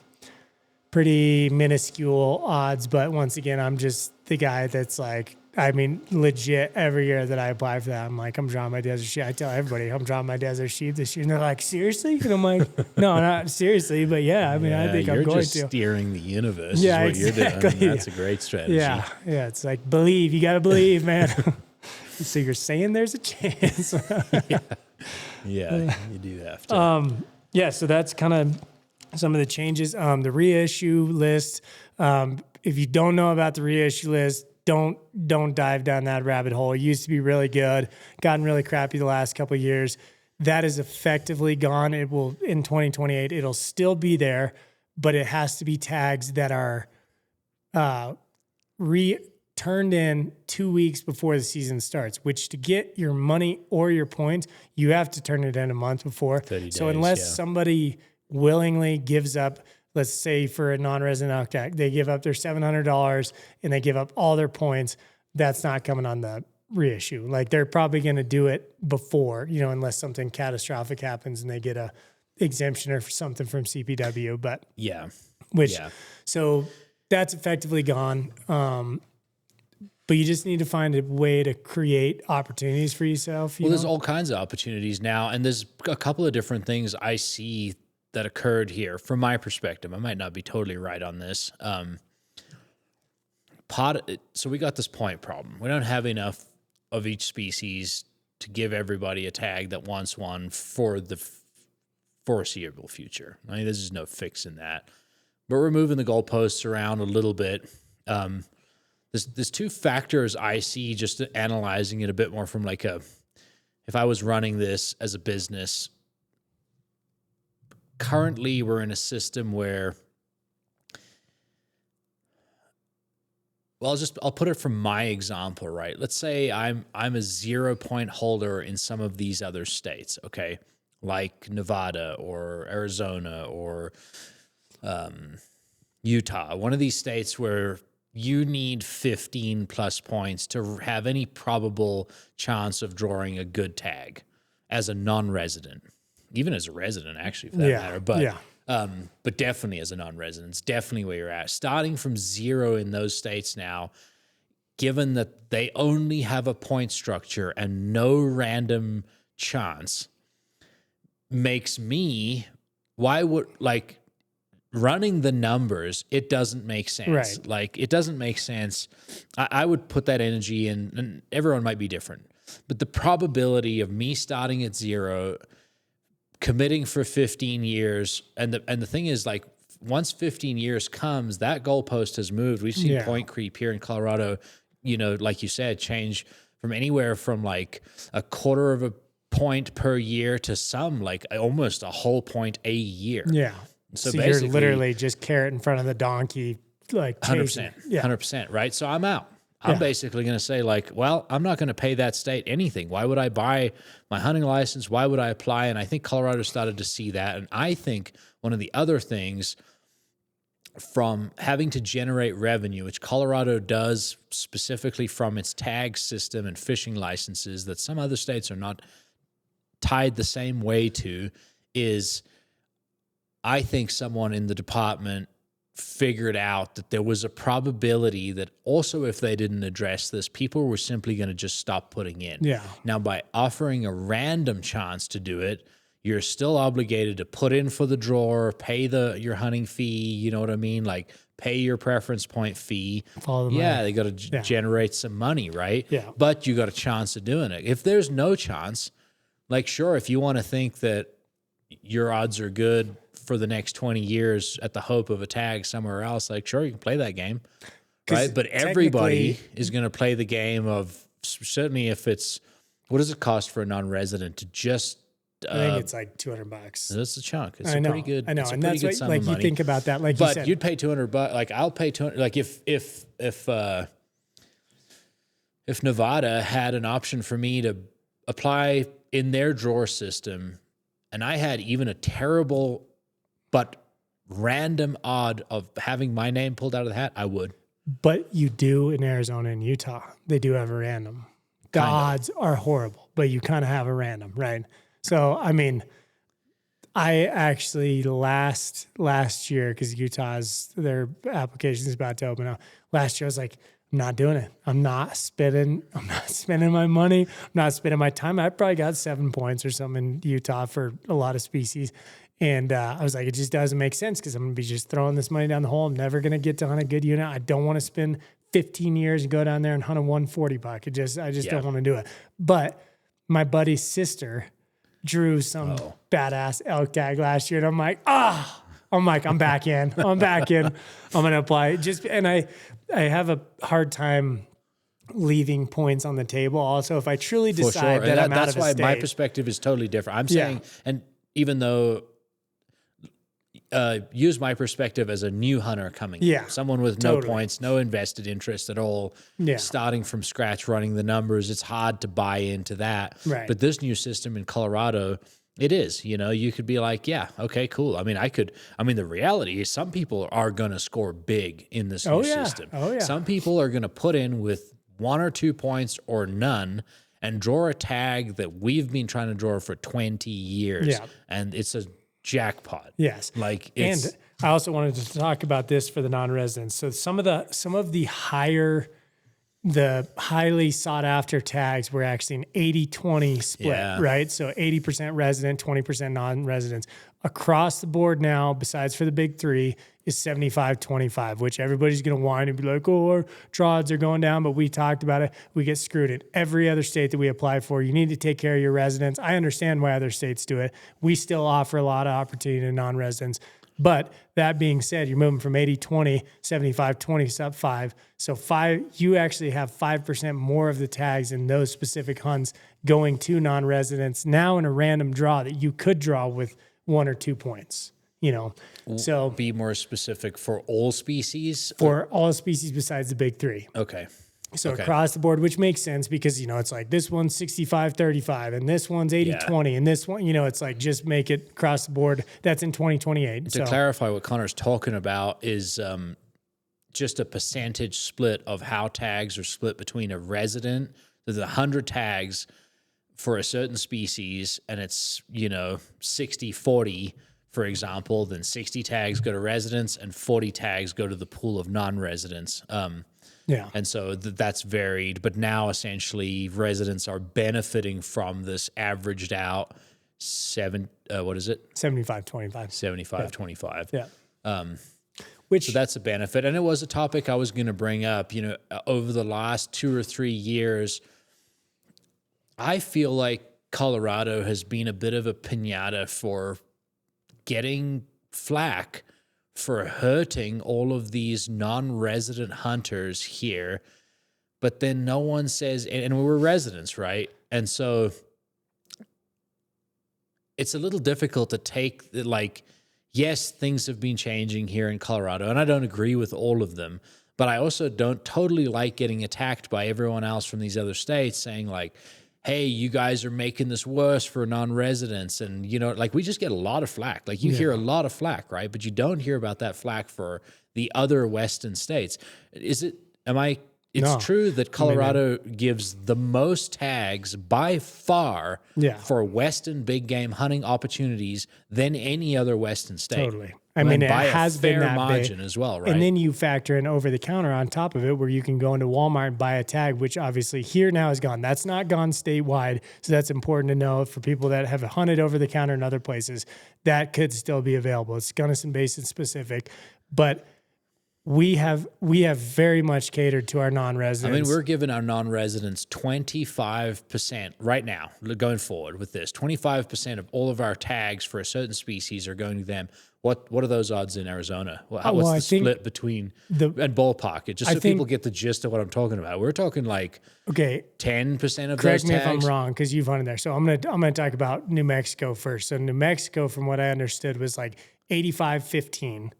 pretty minuscule odds. But once again, I'm just the guy that's like, I mean, legit every year that I apply for that, I'm like, I'm drawing my desert sheep. I tell everybody I'm drawing my desert sheep this year. And they're like, seriously? And I'm like, no, not seriously. But yeah, I mean, I think I'm going to. You're just steering the universe. Yeah, is what exactly. You're doing. That's a great strategy. Yeah. Yeah. It's like, believe. You got to believe, man. So you're saying there's a chance. Yeah, you do have to. Yeah. So that's kind of some of the changes. The reissue list. If you don't know about the reissue list, don't dive down that rabbit hole. It used to be really good, gotten really crappy the last couple of years. That is effectively gone. It will, in 2028, it'll still be there, but it has to be tags that are turned in 2 weeks before the season starts, which to get your money or your points, you have to turn it in a month before. 30 days, so unless somebody willingly gives up, let's say for a non-resident elk tag, they give up their $700 and they give up all their points, that's not coming on the reissue. Like they're probably going to do it before, you know, unless something catastrophic happens and they get a exemption or something from CPW. But so that's effectively gone. But you just need to find a way to create opportunities for yourself. There's all kinds of opportunities now, and there's a couple of different things I see that occurred here from my perspective. I might not be totally right on this. So we got this point problem. We don't have enough of each species to give everybody a tag that wants one for the foreseeable future. I mean, there's just no fix in that. But we're moving the goalposts around a little bit. There's two factors I see, just analyzing it a bit more from like if I was running this as a business. Currently, we're in a system where, well, I'll put it from my example, right? Let's say I'm a 0 point holder in some of these other states, okay, like Nevada or Arizona or Utah, one of these states where you need 15 plus points to have any probable chance of drawing a good tag as a non-resident. Even as a resident, actually, for that matter. But definitely as a non-resident, it's definitely where you're at. Starting from 0 in those states now, given that they only have a point structure and no random chance, makes me, running the numbers, it doesn't make sense. Right. Like, it doesn't make sense. I would put that energy in, and everyone might be different, but the probability of me starting at 0, committing for 15 years, and the thing is, like, once 15 years comes, that goalpost has moved. We've seen point creep here in Colorado, you know, like you said, change from anywhere from like a quarter of a point per year to some like almost a whole point a year. Yeah. So you're literally just carrot in front of the donkey, like 100%, 100%, right? So I'm out. I'm basically going to say like, well, I'm not going to pay that state anything. Why would I buy my hunting license? Why would I apply? And I think Colorado started to see that. And I think one of the other things from having to generate revenue, which Colorado does specifically from its tag system and fishing licenses that some other states are not tied the same way to, is I think someone in the department figured out that there was a probability that also if they didn't address this, people were simply going to just stop putting in. Yeah. Now, by offering a random chance to do it, you're still obligated to put in for the drawer, pay your hunting fee, you know what I mean? Like pay your preference point fee. Follow the Yeah, money. they got to generate some money, right? Yeah. But you got a chance of doing it. If there's no chance, like sure, if you want to think that your odds are good for the next 20 years at the hope of a tag somewhere else, like sure, you can play that game, right? But everybody is going to play the game of, certainly if it's, what does it cost for a non-resident to just, I think it's like $200. that's a chunk. It's I a know, pretty good, I know. it's a And pretty that's good what, sum like of you money. think about that, like you But said. you'd pay $200, like I'll pay 200, like if Nevada had an option for me to apply in their drawer system and I had even a terrible but random odd of having my name pulled out of the hat, I would. But you do in Arizona and Utah. They do have a random. The odds are horrible, but you kind of have a random, right? So, I mean, I actually last year, because Utah's, their application is about to open up. Last year, I was like, I'm not doing it. I'm not spending my money. I'm not spending my time. I probably got 7 points or something in Utah for a lot of species. And I was like, it just doesn't make sense because I'm going to be just throwing this money down the hole. I'm never going to get to hunt a good unit. I don't want to spend 15 years and go down there and hunt a 140 buck. I just don't want to do it. But my buddy's sister drew some badass elk tag last year. And I'm like, I'm back in. I'm back in. I'm going to apply. And I have a hard time leaving points on the table. Also, if I truly decide that I'm out of a state. That's why my perspective is totally different. I'm saying, and even though use my perspective as a new hunter coming in. Someone with no points, no invested interest at all, starting from scratch, running the numbers. It's hard to buy into that. Right. But this new system in Colorado, it is, you could be like, yeah, okay, cool. I mean, the reality is some people are going to score big in this new system. Oh, yeah. Some people are going to put in with 1 or 2 points or none and draw a tag that we've been trying to draw for 20 years. Yeah. And it's a jackpot. Yes. And I also wanted to talk about this for the non-residents. So some of the highly sought after tags were actually an 80-20 split, right? So 80% resident, 20% non-residents. Across the board now, besides for the big three, is 75-25, which everybody's going to whine and be like, oh, our draw odds are going down, but we talked about it. We get screwed in every other state that we apply for. You need to take care of your residents. I understand why other states do it. We still offer a lot of opportunity to non-residents. But that being said, you're moving from 80-20, 75-20, sub 5. So you actually have 5% more of the tags in those specific hunts going to non-residents now in a random draw that you could draw with 1 or 2 points. So be more specific for all species? For all species besides the big three. Okay. So across the board, which makes sense because, it's like this one's 65-35 and this one's 80-20 and this one, it's like just make it across the board. That's in 2028. To clarify what Connor's talking about is just a percentage split of how tags are split between a resident. There's 100 tags for a certain species and it's, 60-40, for example, then 60 tags go to residents and 40 tags go to the pool of non-residents. And so that's varied, but now essentially residents are benefiting from this averaged out 75-25. 75-25. Yeah. So that's a benefit. And it was a topic I was going to bring up, over the last 2 or 3 years, I feel like Colorado has been a bit of a piñata for getting flack for hurting all of these non-resident hunters here, but then no one says, and we're residents, right? And so it's a little difficult to take, yes, things have been changing here in Colorado, and I don't agree with all of them, But I also don't totally like getting attacked by everyone else from these other states saying like, hey, you guys are making this worse for non-residents. And, you know, like we just get a lot of flack. Like you hear a lot of flack, right? But you don't hear about that flack for the other Western states. It's No. true that Colorado gives the most tags by far for Western big game hunting opportunities than any other Western state. Totally. I mean, it by has a been fair that margin big. as well, right? And then you factor in over the counter on top of it, where you can go into Walmart and buy a tag, which obviously here now is gone. That's not gone statewide. So that's important to know for people that have hunted over the counter in other places. That could still be available. It's Gunnison Basin specific, but we have very much catered to our non-residents. I mean, we're giving our non-residents 25% right now, going forward with this. 25% of all of our tags for a certain species are going to them. What are those odds in Arizona? What's the split between and ballpark it? Just so people get the gist of what I'm talking about. We're talking like 10% of those tags. Correct me if I'm wrong, because you've hunted there. So I'm gonna talk about New Mexico first. So New Mexico, from what I understood, was like 85-15.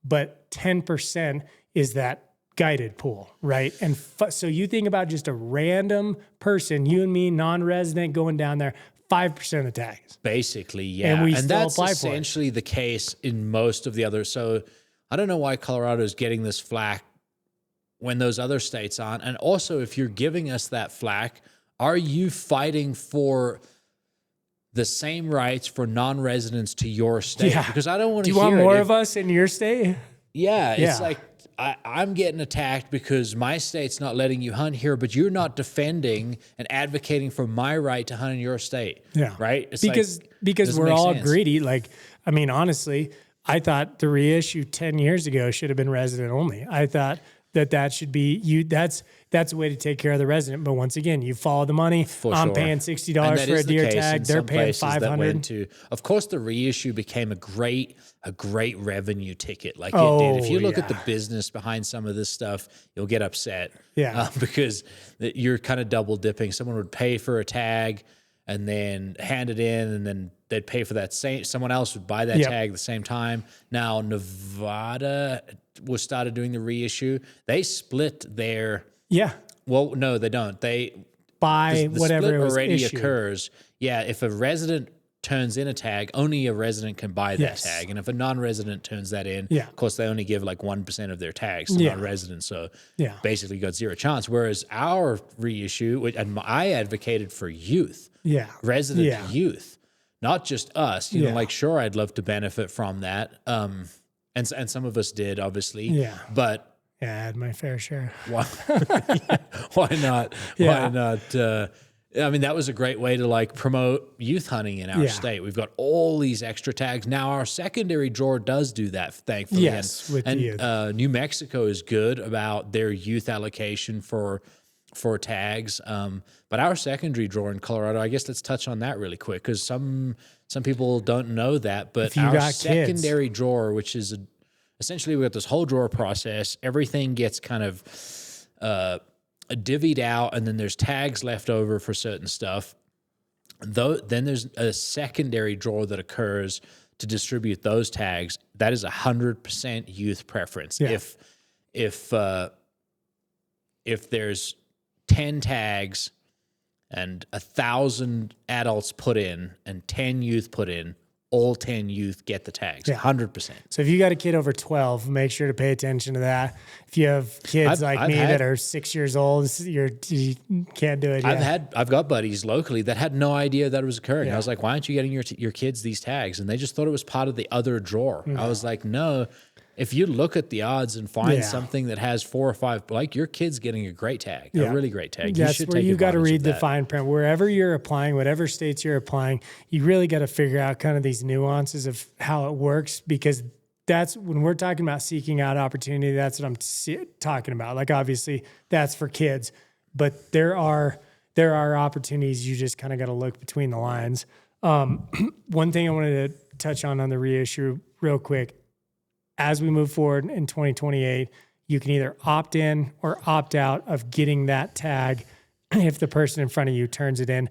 But 10% is that guided pool, right? And so you think about just a random person, you and me, non-resident, going down there, 5% of tags. Basically, yeah. And we and still that's apply for it. essentially the case in most of the others. So I don't know why Colorado is getting this flack when those other states aren't. And also, if you're giving us that flack, are you fighting for the same rights for non-residents to your state? Yeah. Because I don't want to Do hear you want more it of us in your state? Yeah, it's Yeah. like I'm getting attacked because my state's not letting you hunt here, but you're not defending and advocating for my right to hunt in your state. Yeah. Right? It's Because doesn't we're make all sense. greedy. Like, I mean, honestly, I thought the reissue 10 years ago should have been resident only. I thought that should be you. That's a way to take care of the resident. But once again, you follow the money. I'm paying $60 for a deer tag. They're paying $500. Of course, the reissue became a great revenue ticket, like it did. If you look at the business behind some of this stuff, you'll get upset. Yeah. Because you're kind of double dipping. Someone would pay for a tag and then hand it in, and then they'd pay for that same. Someone else would buy that tag at the same time. Now Nevada was started doing the reissue. They split their. Yeah. Well, no, they don't. They buy the whatever split it was already issued. occurs. Yeah, if a resident turns in a tag, only a resident can buy that Yes. tag. And if a non-resident turns that in, Yeah. of course, they only give like 1% of their tags to non-residents. So basically you got zero chance. Whereas our reissue, and I advocated for youth, resident youth, not just us. You know, like, sure, I'd love to benefit from that. And some of us did, obviously. Yeah. But I had my fair share. why not? Yeah. Why not? I mean, that was a great way to like promote youth hunting in our state. We've got all these extra tags. Now our secondary drawer does do that, thankfully. Yes, with the youth. New Mexico is good about their youth allocation for tags. But our secondary drawer in Colorado, I guess let's touch on that really quick, because some people don't know that. But you our got secondary drawer, which is essentially we got this whole drawer process, everything gets kind of divvied out, and then there's tags left over for certain stuff. Then there's a secondary drawer that occurs to distribute those tags. That is 100% youth preference. Yeah. If there's 10 tags and 1,000 adults put in and 10 youth put in, all 10 youth get the tags, 100%. So if you got a kid over 12, make sure to pay attention to that. If you have kids like me that are 6 years old, you can't do it. I've got buddies locally that had no idea that it was occurring. I was like, why aren't you getting your kids these tags? And they just thought it was part of the other drawer. I was like, no. If you look at the odds and find something that has 4 or 5, like your kid's getting a great tag, a really great tag. That's where you got to read the fine print. Wherever you're applying, whatever states you're applying, you really got to figure out kind of these nuances of how it works, because that's when we're talking about seeking out opportunity. That's what I'm talking about. Like, obviously that's for kids, but there are opportunities. You just kind of got to look between the lines. One thing I wanted to touch on the reissue real quick. As we move forward in 2028, you can either opt in or opt out of getting that tag if the person in front of you turns it in.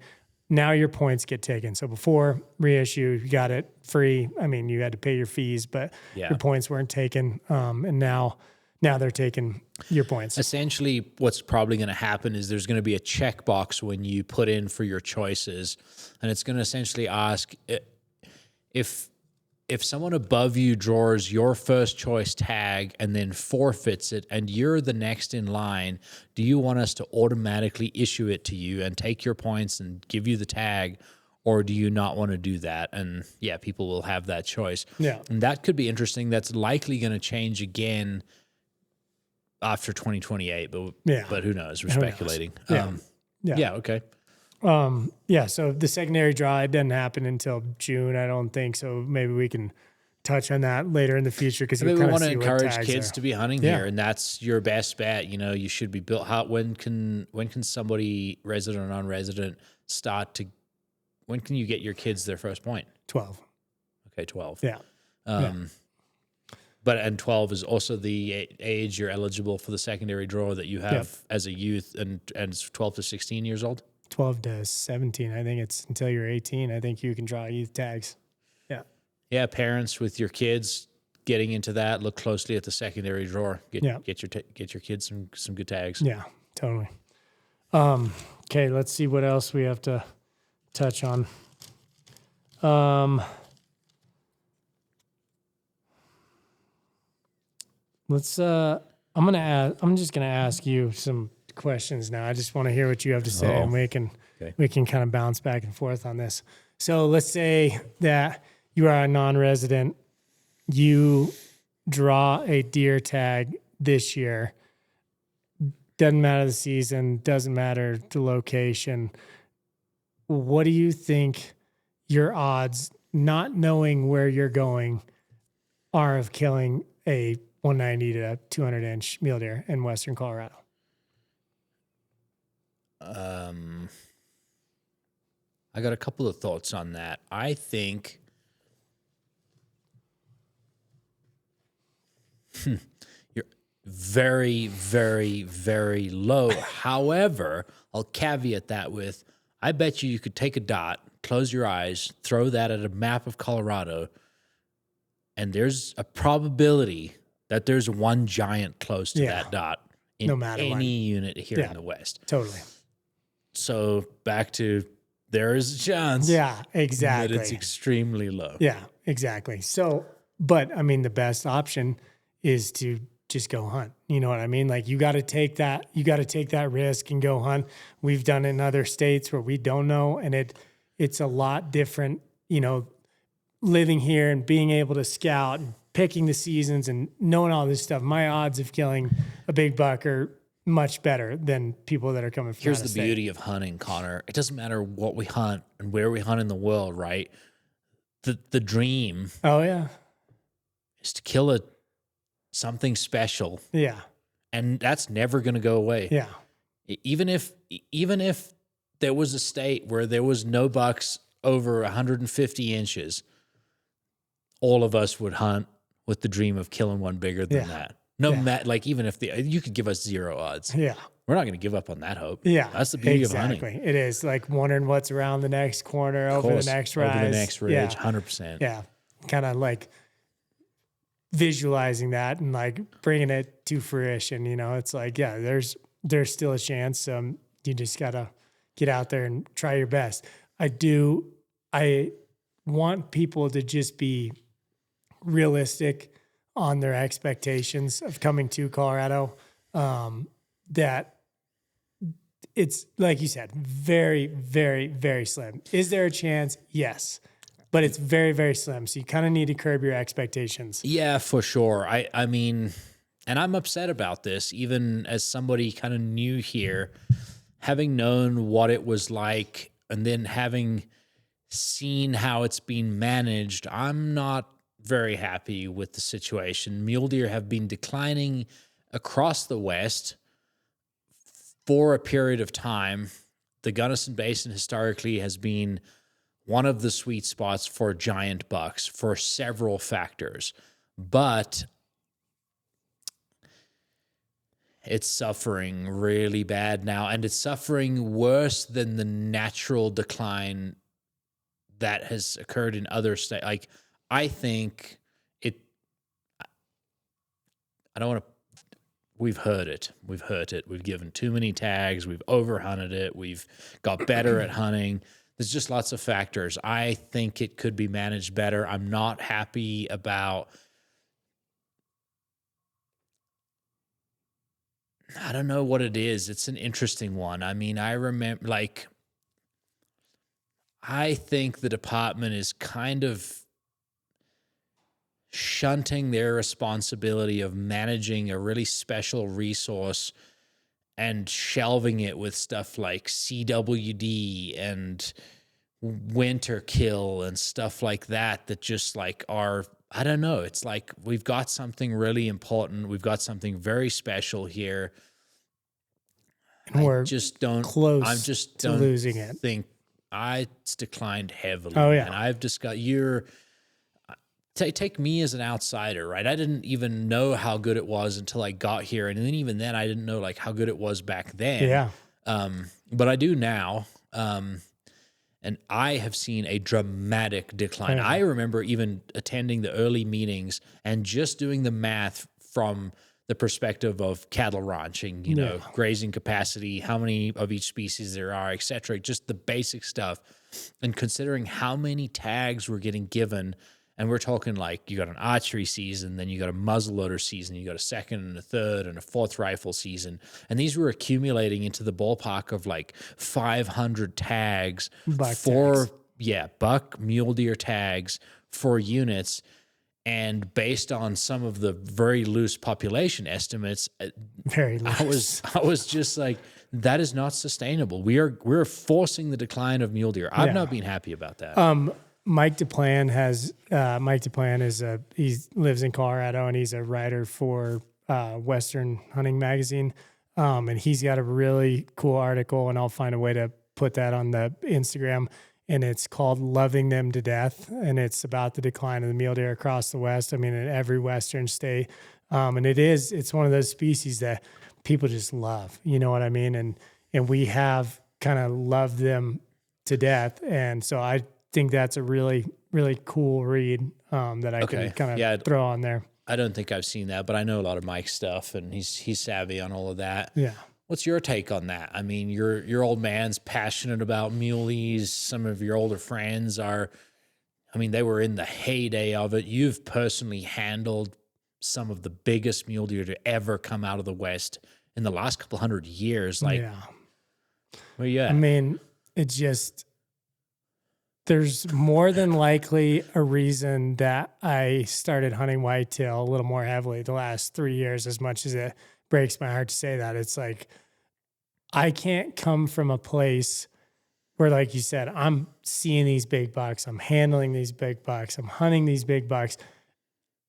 Now your points get taken. So before reissue, you got it free. I mean, you had to pay your fees, but your points weren't taken. And now Now they're taking your points. Essentially, what's probably going to happen is there's going to be a checkbox when you put in for your choices, and it's going to essentially ask if someone above you draws your first choice tag and then forfeits it, and you're the next in line, do you want us to automatically issue it to you and take your points and give you the tag, or do you not want to do that? And yeah, people will have that choice. Yeah. And that could be interesting. That's likely going to change again after 2028, but who knows? We're speculating. Yeah. Yeah. Okay. Yeah. So the secondary draw, it doesn't happen until June, I don't think. So maybe we can touch on that later in the future because we want to encourage kids to be hunting here, and that's your best bet. You know, you should be built. When can somebody, resident or non-resident, when can you get your kids their first point? 12. Okay, 12. Yeah. And 12 is also the age you're eligible for the secondary draw that you have as a youth, and it's 12 to 16 years old. 12 to 17. I think it's until you're 18. I think you can draw youth tags. Yeah. Yeah. Parents with your kids getting into that, look closely at the secondary draw. Get your kids some good tags. Yeah, totally. Okay. Let's see what else we have to touch on. I'm just gonna ask you some questions now. I just want to hear what you have to say, and we can kind of bounce back and forth on this. So let's say that you are a non-resident, you draw a deer tag this year. Doesn't matter the season, doesn't matter the location. What do you think your odds, not knowing where you're going, are of killing a 190 to 200 inch mule deer in Western Colorado? I got a couple of thoughts on that. I think you're very, very, very low. However, I'll caveat that with, I bet you could take a dot, close your eyes, throw that at a map of Colorado, and there's a probability that there's one giant close to that dot in no matter any unit here in the West. Totally. So back to, there is a chance. Yeah, exactly. But it's extremely low. Yeah, exactly. So, but I mean, the best option is to just go hunt. You know what I mean? Like you got to take that risk and go hunt. We've done it in other states where we don't know. And it's a lot different, you know, living here and being able to scout and picking the seasons and knowing all this stuff. My odds of killing a big buck are much better than people that are coming from Here's the beauty of hunting, Connor. It doesn't matter what we hunt and where we hunt in the world, right? The dream is to kill something special. Yeah. And that's never going to go away. Yeah. Even if there was a state where there was no bucks over 150 inches, all of us would hunt with the dream of killing one bigger than that. No matter, like, even if you could give us 0 odds. Yeah. We're not going to give up on that hope. Yeah. That's the beauty of hunting. Exactly. It is like wondering what's around the next corner, over the next rise. Over the next ridge, 100%. Yeah. Kind of like visualizing that and like bringing it to fruition. You know, it's like, yeah, there's still a chance. You just got to get out there and try your best. I want people to just be realistic on their expectations of coming to Colorado. That it's, like you said, very, very, very slim. Is there a chance? Yes. But it's very, very slim. So you kind of need to curb your expectations. Yeah, for sure. I mean, and I'm upset about this, even as somebody kind of new here, having known what it was like and then having seen how it's been managed. I'm not very happy with the situation. Mule deer have been declining across the West for a period of time. The Gunnison Basin historically has been one of the sweet spots for giant bucks for several factors, but it's suffering really bad now, and it's suffering worse than the natural decline that has occurred in other states. Like, I think I don't want to we've heard it. We've heard it. We've given too many tags. We've overhunted it. We've got better at hunting. There's just lots of factors. I think it could be managed better. I'm not happy about, I don't know what it is. It's an interesting one. I mean, I remember, like, I think the department is kind of shunting their responsibility of managing a really special resource and shelving it with stuff like CWD and winter kill and stuff like that just like are, I don't know. It's like we've got something really important. We've got something very special here. And we're I just don't to losing it. Think it's declined heavily. Oh yeah. And I've discussed take me as an outsider, right? I didn't even know how good it was until I got here. And then even then I didn't know like how good it was back then. Yeah. But I do now. And I have seen a dramatic decline. Yeah. I remember even attending the early meetings and just doing the math from the perspective of cattle ranching, you know, grazing capacity, how many of each species there are, et cetera, just the basic stuff. And considering how many tags were getting given, and we're talking like you got an archery season, then you got a muzzleloader season, you got a second and a third and a fourth rifle season. And these were accumulating into the ballpark of like 500 tags buck mule deer tags for units. And based on some of the very loose population estimates, very loose. I was just like, that is not sustainable. We're forcing the decline of mule deer. I've not been happy about that. Mike DePlan he lives in Colorado and he's a writer for Western Hunting Magazine. And he's got a really cool article, and I'll find a way to put that on the Instagram. And it's called Loving Them to Death. And it's about the decline of the mule deer across the West. I mean, in every Western state. And it's one of those species that people just love, you know what I mean? And we have kind of loved them to death. And so I think that's a really, really cool read that I can kind of throw on there. I don't think I've seen that, but I know a lot of Mike's stuff, and he's savvy on all of that. Yeah. What's your take on that? I mean, your old man's passionate about muleys. Some of your older friends are, I mean, they were in the heyday of it. You've personally handled some of the biggest mule deer to ever come out of the West in the last couple hundred years. Like, where you at? I mean, it's just, there's more than likely a reason that I started hunting whitetail a little more heavily the last 3 years, as much as it breaks my heart to say that. It's like, I can't come from a place where, like you said, I'm seeing these big bucks, I'm handling these big bucks, I'm hunting these big bucks.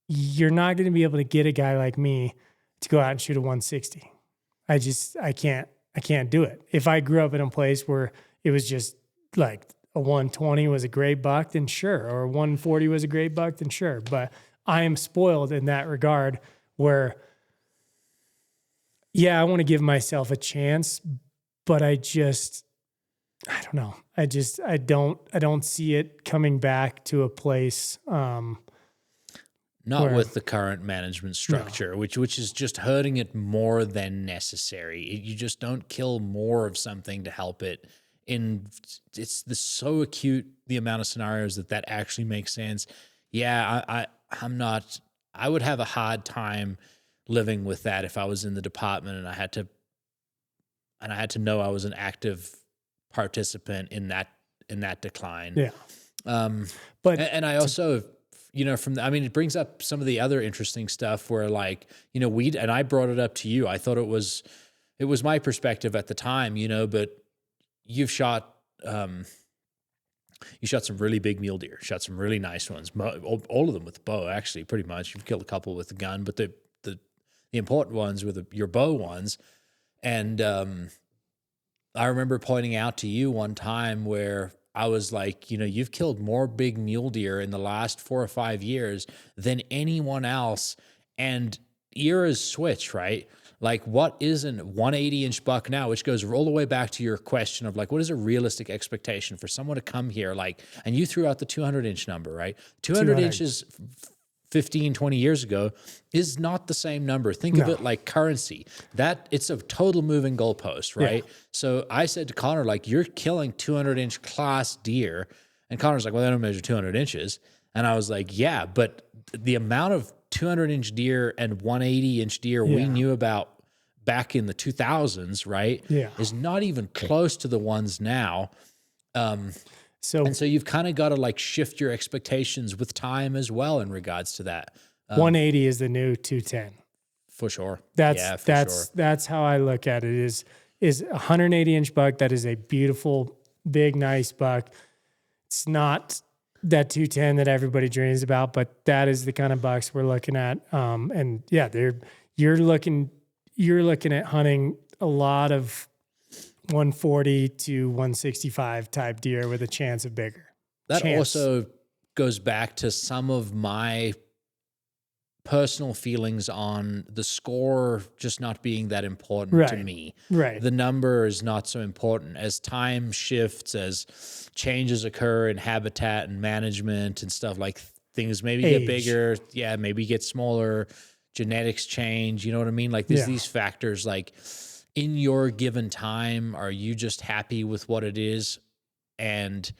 You're not going to be able to get a guy like me to go out and shoot a 160. I can't do it. If I grew up in a place where it was just like a 120 was a great buck, then sure. Or a 140 was a great buck, then sure. But I am spoiled in that regard where, I want to give myself a chance, but I don't know. I don't see it coming back to a place, not with the current management structure, which is just hurting it more than necessary. You just don't kill more of something to help it. It's so acute, the amount of scenarios that actually makes sense. Yeah, I would have a hard time living with that if I was in the department and I had to know I was an active participant in that decline. Yeah. But I also, it brings up some of the other interesting stuff where, like, and I brought it up to you. I thought it was my perspective at the time, but you've shot some really big mule deer, shot some really nice ones, all of them with the bow, actually, pretty much. You've killed a couple with the gun, but the important ones were your bow ones. And I remember pointing out to you one time where I was like, you've killed more big mule deer in the last 4 or 5 years than anyone else. And eras switch, right? Like, what is an 180-inch buck now, which goes all the way back to your question of, like, what is a realistic expectation for someone to come here? Like, and you threw out the 200-inch number, right? 200 inches 15, 20 years ago is not the same number. Think of it like currency. That it's a total moving goalpost, right? So I said to Connor, like, you're killing 200-inch class deer. And Connor's like, well, they don't measure 200 inches. And I was like, yeah, but the amount of 200-inch deer and 180-inch deer we knew about back in the 2000s, right, is not even close to the ones now. So you've kind of got to like shift your expectations with time as well in regards to that. 180 is the new 210. For sure. That's how I look at it is a 180-inch buck. That is a beautiful, big, nice buck. It's not that 210 that everybody dreams about, but that is the kind of bucks we're looking at. And yeah, you're looking at hunting a lot of 140 to 165 type deer with a chance of bigger. That also goes back to some of my personal feelings on the score just not being that important to me. Right. The number is not so important. As time shifts, as changes occur in habitat and management and stuff, like things maybe get bigger, maybe get smaller, genetics change, you know what I mean? Like there's these factors, like in your given time, are you just happy with what it is? And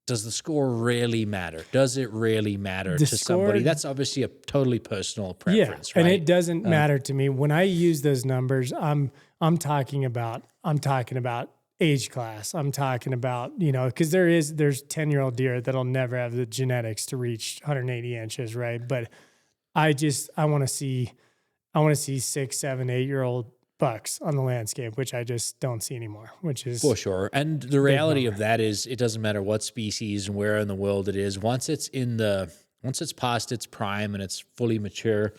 does the score really matter? Does it really matter to somebody? That's obviously a totally personal preference, right? And it doesn't matter to me. When I use those numbers, I'm talking about age class. I'm talking about, because there's 10-year-old deer that'll never have the genetics to reach 180 inches, right? But I want to see 6, 7, 8-year-old bucks on the landscape, which I just don't see anymore, which is for sure. And the reality of that is it doesn't matter what species and where in the world it is. Once it's past its prime and it's fully mature,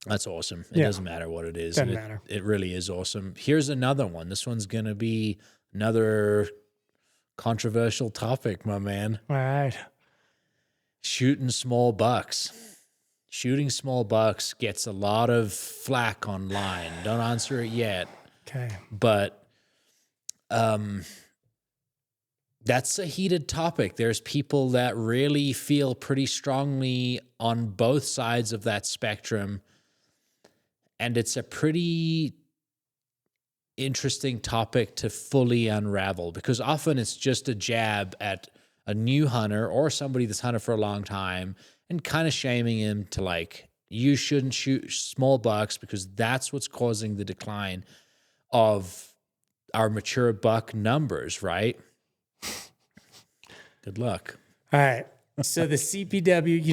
that's awesome. It doesn't matter what it is. Doesn't matter. It really is awesome. Here's another one. This one's going to be another controversial topic, my man. All right. Shooting small bucks. Shooting small bucks gets a lot of flack online. Don't answer it yet. Okay. But that's a heated topic. There's people that really feel pretty strongly on both sides of that spectrum. And it's a pretty interesting topic to fully unravel because often it's just a jab at a new hunter or somebody that's hunted for a long time and kind of shaming him to like, you shouldn't shoot small bucks because that's what's causing the decline of our mature buck numbers, right? Good luck. All right. So the CPW, you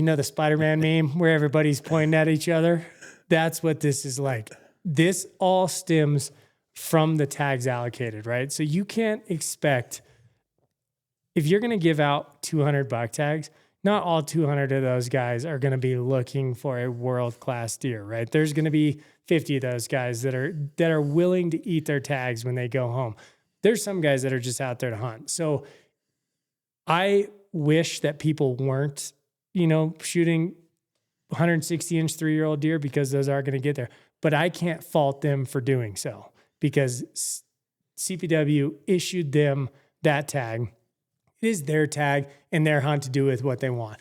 know the Spider-Man meme where everybody's pointing at each other? That's what this is like. This all stems from the tags allocated, right? So you can't expect, if you're going to give out 200 buck tags, not all 200 of those guys are going to be looking for a world-class deer, right? There's going to be 50 of those guys that are willing to eat their tags when they go home. There's some guys that are just out there to hunt. So I wish that people weren't, shooting 160-inch 3-year-old deer because those are going to get there. But I can't fault them for doing so because CPW issued them that tag. It is their tag and their hunt to do with what they want.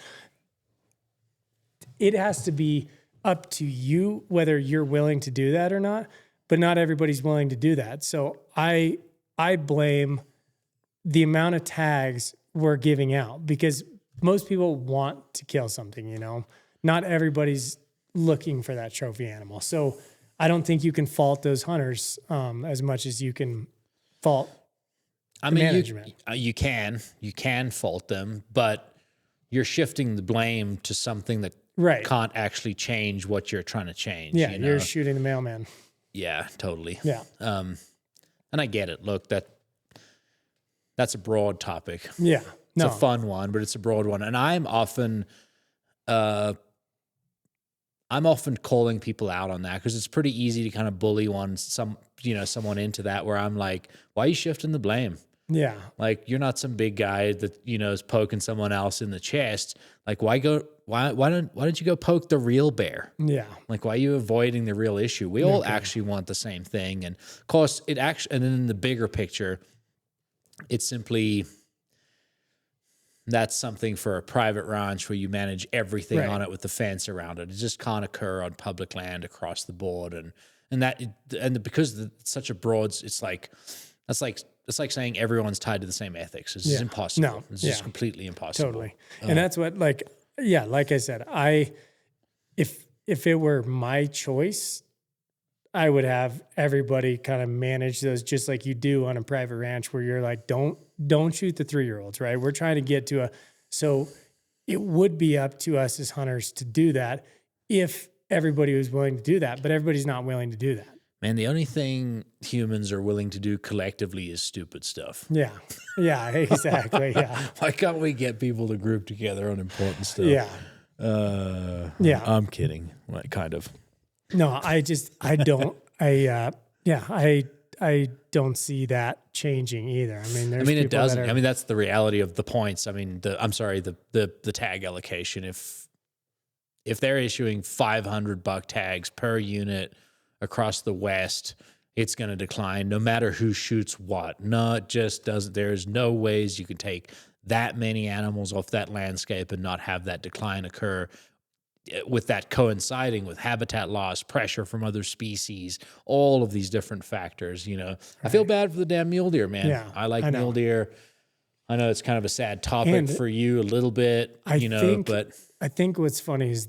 It has to be up to you whether you're willing to do that or not, but not everybody's willing to do that. So I blame the amount of tags we're giving out because most people want to kill something, Not everybody's looking for that trophy animal. So I don't think you can fault those hunters as much as you can fault management. You can fault them, but you're shifting the blame to something that can't actually change what you're trying to change. Yeah, you're shooting the mailman. Yeah, totally. Yeah. And I get it. Look, that's a broad topic. Yeah. It's a fun one, but it's a broad one. And I'm often calling people out on that because it's pretty easy to kind of bully someone into that where I'm like, why are you shifting the blame? Yeah. Like you're not some big guy that, is poking someone else in the chest. Like why don't you go poke the real bear? Yeah. Like why are you avoiding the real issue? We all actually want the same thing. And of course and then in the bigger picture, it's simply That's something for a private ranch where you manage everything Right. on it with the fence around it. It just can't occur on public land across the board, and because it's such a broad, it's like saying everyone's tied to the same ethics. It's just impossible. No. It's just completely impossible. Totally. And that's what, like I said, if it were my choice, I would have everybody kind of manage those just like you do on a private ranch where you're like, don't shoot the 3-year-olds, right? We're trying to get to so it would be up to us as hunters to do that if everybody was willing to do that, but everybody's not willing to do that. Man, the only thing humans are willing to do collectively is stupid stuff. Yeah. Yeah, exactly. Yeah. Why can't we get people to group together on important stuff? Yeah. I'm kidding. Like, kind of. No, I don't, I don't see that changing either. I mean, it doesn't. I mean, that's the reality of the points. I mean, the tag allocation. If they're issuing 500 buck tags per unit across the West, it's going to decline no matter who shoots what. No, it just doesn't. There's no ways you can take that many animals off that landscape and not have that decline occur, with that coinciding with habitat loss, pressure from other species, all of these different factors. Right. I feel bad for the damn mule deer, man. Yeah, I like mule deer. I know it's kind of a sad topic for you a little bit, but I think what's funny is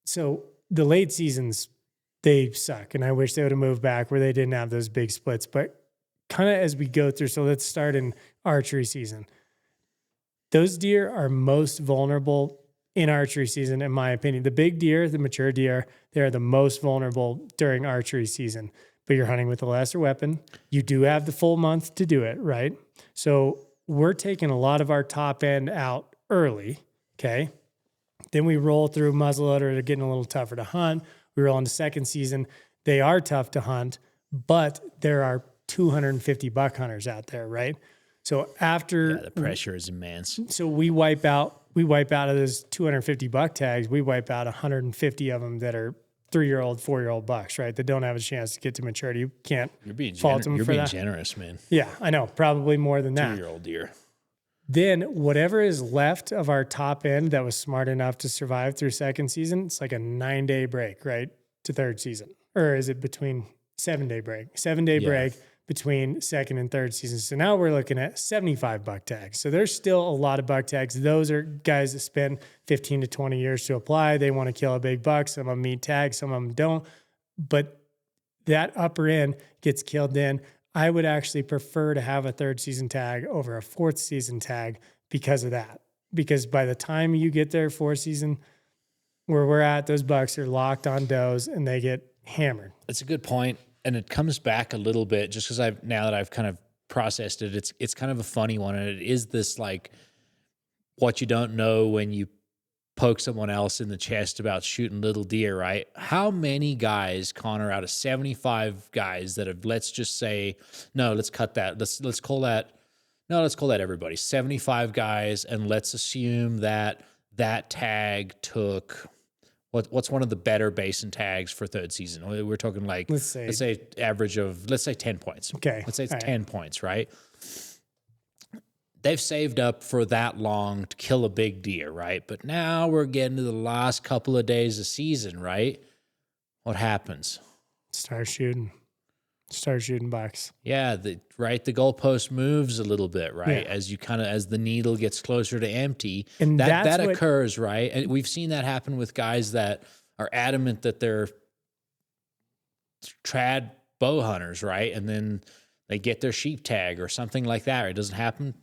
so the late seasons, they suck. And I wish they would have moved back where they didn't have those big splits, but kind of as we go through, so let's start in archery season. Those deer are most vulnerable in archery season, in my opinion. The big deer, the mature deer, they are the most vulnerable during archery season. But you're hunting with a lesser weapon. You do have the full month to do it, right? So we're taking a lot of our top end out early, okay? Then we roll through muzzleloader. They're getting a little tougher to hunt. We roll into second season. They are tough to hunt, but there are 250 buck hunters out there, right? So after the pressure is immense. So we wipe out of those 250 buck tags, we wipe out 150 of them that are 3-year-old, 4-year-old bucks, right? That don't have a chance to get to maturity. You can't fault them for that. You're being generous, man. Yeah, I know. Probably more than that. 2-year-old deer. Then whatever is left of our top end that was smart enough to survive through second season, it's like a 9-day break, right? To third season. Or is it between 7-day break? 7-day break between second and third season. So now we're looking at 75 buck tags. So there's still a lot of buck tags. Those are guys that spend 15 to 20 years to apply. They want to kill a big buck. Some of them meet tags, some of them don't. But that upper end gets killed then. I would actually prefer to have a third season tag over a fourth season tag because of that. Because by the time you get there, fourth season, where we're at, those bucks are locked on does and they get hammered. That's a good point. And it comes back a little bit just because now that I've kind of processed it, it's kind of a funny one. And it is this like what you don't know when you poke someone else in the chest about shooting little deer, right? How many guys, Connor, out of 75 guys that have, let's just say, no, let's cut that. Let's call that everybody. 75 guys, and let's assume that tag took what's one of the better Basin tags for third season? We're talking like let's say average of 10 points. Okay. Let's say it's 10 points, right? They've saved up for that long to kill a big deer, right? But now we're getting to the last couple of days of season, right? What happens? Start shooting bucks. Yeah, the goalpost moves a little bit, right? Yeah. As the needle gets closer to empty, and that occurs, right? And we've seen that happen with guys that are adamant that they're trad bow hunters, right? And then they get their sheep tag or something like that. Or it doesn't happen.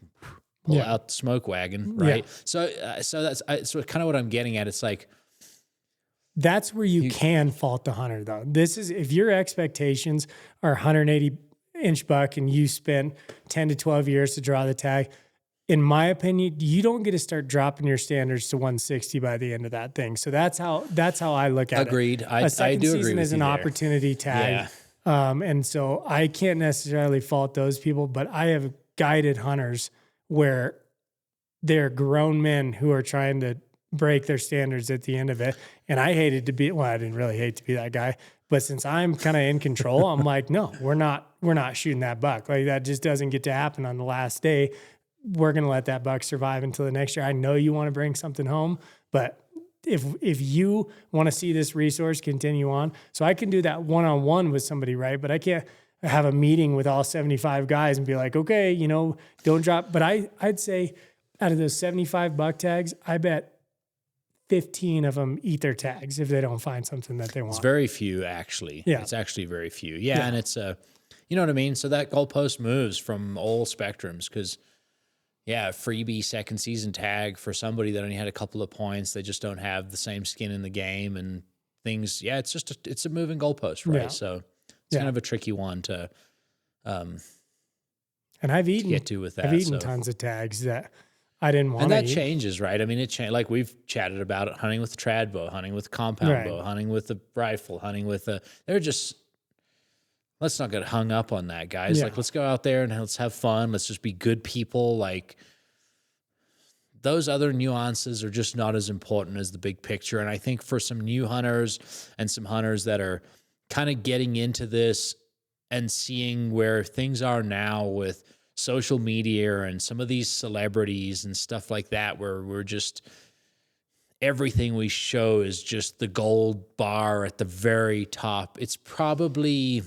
Pull out the smoke wagon, right? Yeah. So that's kind of what I'm getting at. It's like, that's where you can fault the hunter, though. This is if your expectations are 180-inch buck and you spent 10 to 12 years to draw the tag. In my opinion, you don't get to start dropping your standards to 160 by the end of that thing. So that's how I look at Agreed. it. Agreed. A second I do season agree with is you an there. opportunity tag, and so I can't necessarily fault those people. But I have guided hunters where they're grown men who are trying to break their standards at the end of it. And I hated to be, I didn't really hate to be that guy, but since I'm kind of in control, I'm like, no, we're not shooting that buck. Like that just doesn't get to happen on the last day. we're going to let that buck survive until the next year. I know you want to bring something home, but if you want to see this resource continue on, so I can do that one-on-one with somebody, right? But I can't have a meeting with all 75 guys and be like, okay, don't drop. But I'd say out of those 75 buck tags, I bet 15 of them eat their tags if they don't find something that they want. It's very few, actually. Yeah. It's actually very few. Yeah. And it's you know what I mean? So that goalpost moves from all spectrums because, yeah, freebie second season tag for somebody that only had a couple of points. They just don't have the same skin in the game and things. Yeah, it's a moving goalpost, right? Yeah. So it's kind of a tricky one to and I've eaten get to with that. I've eaten tons of tags that I didn't want and to that eat. changes, right? I mean, it changed. Like we've chatted about it, hunting with the trad bow, hunting with the compound bow, hunting with the rifle, hunting with the. They're just. Let's not get hung up on that, guys. Yeah. Like, let's go out there and let's have fun. Let's just be good people. Like, those other nuances are just not as important as the big picture. And I think for some new hunters and some hunters that are kind of getting into this and seeing where things are now with social media and some of these celebrities and stuff like that, where we're just everything we show is just the gold bar at the very top. It's probably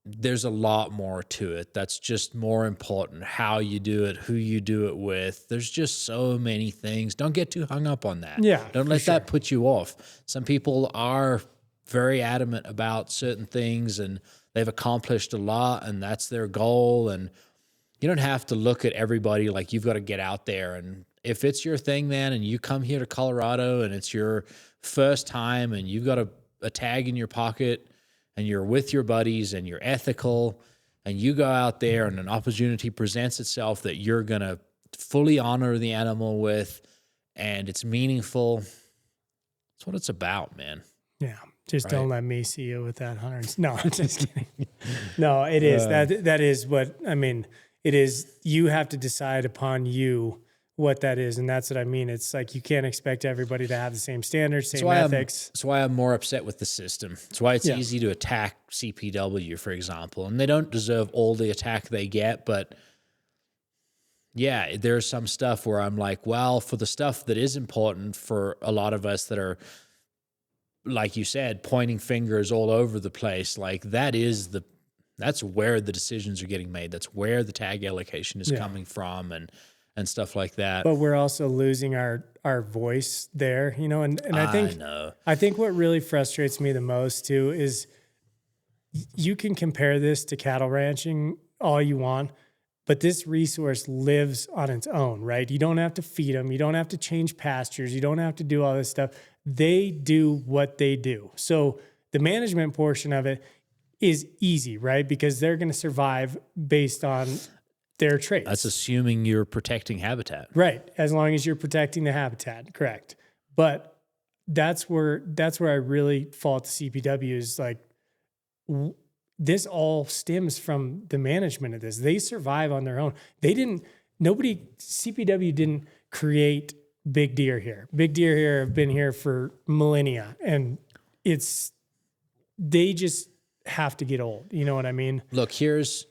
there's a lot more to it. That's just more important. How you do it, who you do it with. There's just so many things. Don't get too hung up on that. Yeah, Don't let that put you off. Some people are very adamant about certain things and they've accomplished a lot and that's their goal. And you don't have to look at everybody like you've got to get out there. And if it's your thing, man, and you come here to Colorado and it's your first time and you've got a tag in your pocket and you're with your buddies and you're ethical and you go out there and an opportunity presents itself that you're going to fully honor the animal with and it's meaningful. That's what it's about, man. Yeah. Just don't let me see you with that 100. No, I'm just kidding. No, it is. That is what, I mean, it is, you have to decide upon you what that is. And that's what I mean. It's like, you can't expect everybody to have the same standards, same ethics. That's why I'm more upset with the system. That's why it's easy to attack CPW, for example, and they don't deserve all the attack they get. But yeah, there's some stuff where I'm like, well, for the stuff that is important for a lot of us that are, like you said, pointing fingers all over the place, like that's where the decisions are getting made. That's where the tag allocation is coming from and stuff like that. But we're also losing our voice there, and I think what really frustrates me the most too is you can compare this to cattle ranching all you want, but this resource lives on its own, right? You don't have to feed them. You don't have to change pastures. You don't have to do all this stuff. They do what they do. So the management portion of it is easy, right? Because they're going to survive based on their traits. That's assuming you're protecting habitat. Right. As long as you're protecting the habitat. Correct. But that's where I really fault the CPW is like, this all stems from the management of this. They survive on their own. CPW didn't create big deer here. Big deer here have been here for millennia, and they just have to get old. You know what I mean? Look, here's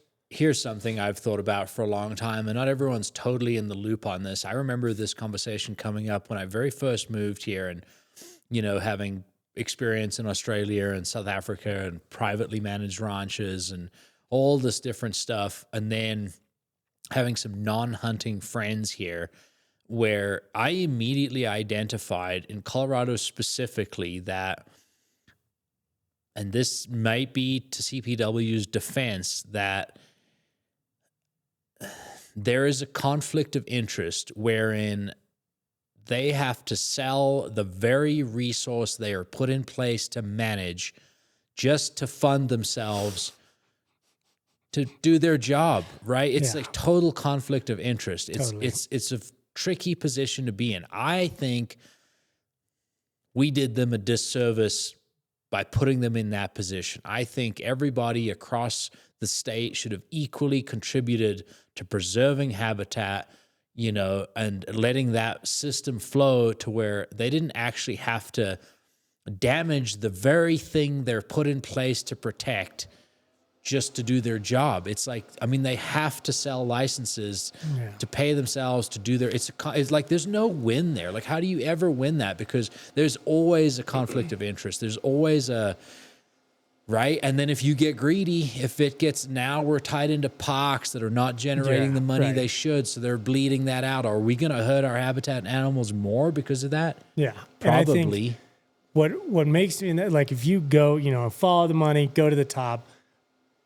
something I've thought about for a long time, and not everyone's totally in the loop on this. I remember this conversation coming up when I very first moved here and, having experience in Australia and South Africa and privately managed ranches and all this different stuff. And then having some non-hunting friends here where I immediately identified in Colorado specifically that, and this might be to CPW's defense, that there is a conflict of interest wherein they have to sell the very resource they are put in place to manage just to fund themselves to do their job, right? It's like total conflict of interest. It's a tricky position to be in. I think we did them a disservice by putting them in that position. I think everybody across the state should have equally contributed to preserving habitat, and letting that system flow to where they didn't actually have to damage the very thing they're put in place to protect just to do their job. It's like, I mean, they have to sell licenses to pay themselves to do their, it's like, there's no win there. Like, how do you ever win that? Because there's always a conflict of interest. There's always a, right? And then if you get greedy, if it gets, now we're tied into parks that are not generating the money they should, so they're bleeding that out. Are we going to hurt our habitat animals more because of that? Yeah. Probably. What makes me, like, if you go, follow the money, go to the top,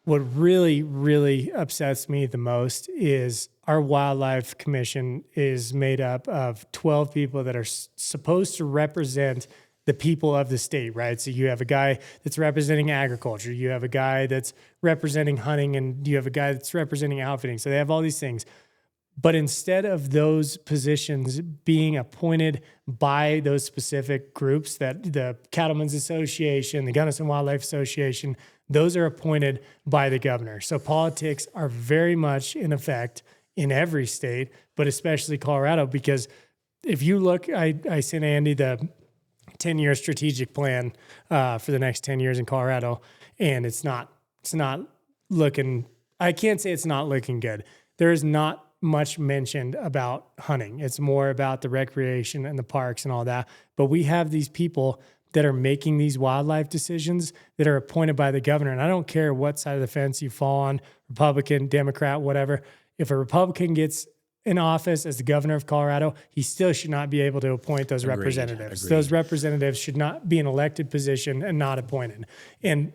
what really, really upsets me the most is our wildlife commission is made up of 12 people that are supposed to represent the people of the state, right? So you have a guy that's representing agriculture, you have a guy that's representing hunting, and you have a guy that's representing outfitting. So they have all these things. But instead of those positions being appointed by those specific groups, that the Cattlemen's Association, the Gunnison Wildlife Association, those are appointed by the governor. So politics are very much in effect in every state, but especially Colorado, because if you look, I sent Andy the 10-year strategic plan for the next 10 years in Colorado, and it's not looking, I can't say it's not looking good. There is not much mentioned about hunting. It's more about the recreation and the parks and all that. But we have these people that are making these wildlife decisions that are appointed by the governor. And I don't care what side of the fence you fall on, Republican, Democrat, whatever. If a Republican gets in office as the governor of Colorado, he still should not be able to appoint those representatives. Those representatives should not be an elected position and not appointed. And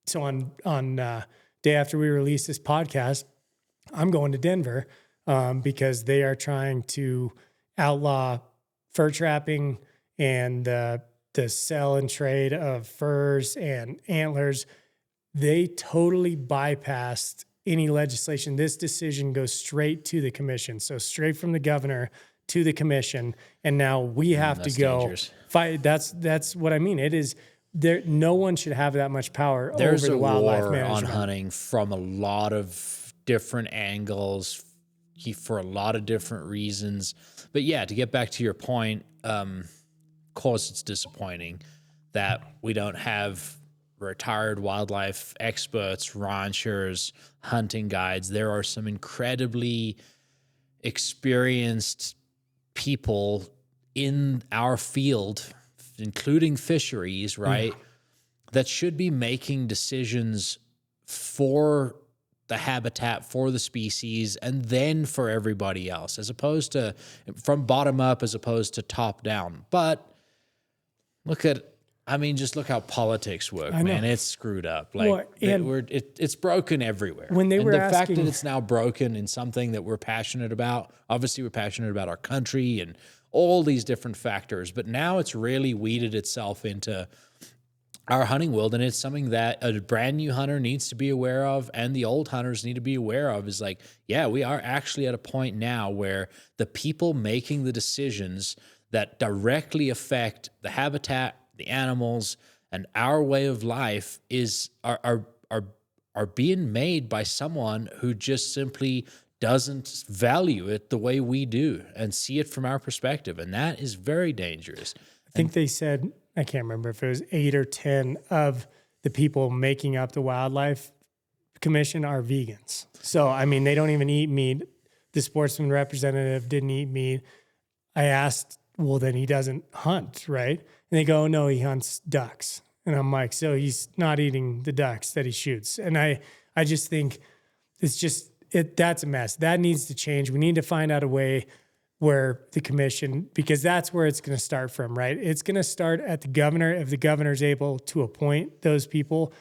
so on day after we release this podcast, I'm going to Denver because they are trying to outlaw fur trapping and the sell and trade of furs and antlers. They totally bypassed any legislation. This decision goes straight to the commission. So straight from the governor to the commission. And now we have to go dangerous. Fight. That's what I mean. It is there. No one should have that much power There's over the wildlife war management. on hunting from a lot of different angles for a lot of different reasons. But yeah, to get back to your point, of course it's disappointing that we don't have retired wildlife experts, ranchers, hunting guides. There are some incredibly experienced people in our field, including fisheries, right? That should be making decisions for the habitat, for the species, and then for everybody else, as opposed to from bottom up, as opposed to top down. But just look how politics work, man. It's screwed up. Like, it's broken everywhere. When they were the asking, fact that it's now broken in something that we're passionate about, obviously we're passionate about our country and all these different factors, but now it's really weeded itself into our hunting world, and it's something that a brand new hunter needs to be aware of, and the old hunters need to be aware of, is like, yeah, we are actually at a point now where the people making the decisions that directly affect the habitat, the animals, and our way of life are being made by someone who just simply doesn't value it the way we do and see it from our perspective. And that is very dangerous. I think they said, I can't remember if it was 8 or 10 of the people making up the wildlife commission are vegans. So, they don't even eat meat. The sportsman representative didn't eat meat. I asked, well, then he doesn't hunt, right? And they go, no, he hunts ducks. And I'm like, so he's not eating the ducks that he shoots. And I just think that's a mess. That needs to change. We need to find out a way where the commission, because that's where it's going to start from, right? It's going to start at the governor if the governor's able to appoint those people.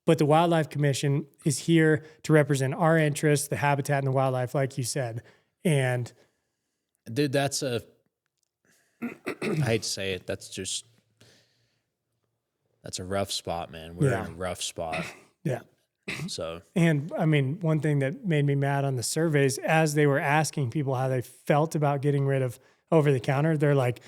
But the Wildlife Commission is here to represent our interests, the habitat and the wildlife, like you said. And dude, I hate to say it, that's a rough spot, man. We're in a rough spot. Yeah. So, and one thing that made me mad on the surveys, as they were asking people how they felt about getting rid of over the counter, they're like,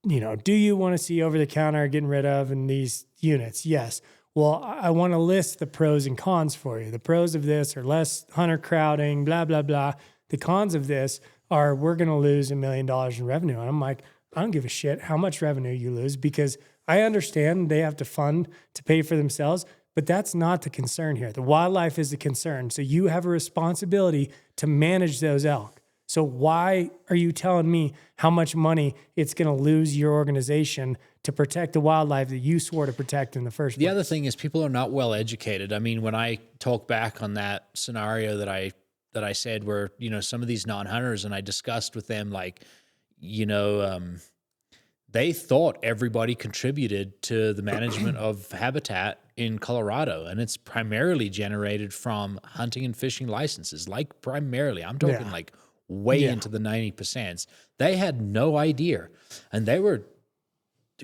do you want to see over the counter getting rid of in these units? Yes. Well, I want to list the pros and cons for you. The pros of this are less hunter crowding, blah, blah, blah. The cons of this are we're going to lose $1 million in revenue. And I'm like, I don't give a shit how much revenue you lose, because I understand they have to fund to pay for themselves, but that's not the concern here. The wildlife is the concern. So you have a responsibility to manage those elk. So why are you telling me how much money it's going to lose your organization to protect the wildlife that you swore to protect in the first place? The other thing is people are not well educated. I mean, when I talk back on that scenario that I said where, you know, some of these non-hunters, and I discussed with them, like, you know, they thought everybody contributed to the management of habitat in Colorado, and it's primarily generated from hunting and fishing licenses. Like primarily, I'm talking like way into the 90%. They had no idea, and they were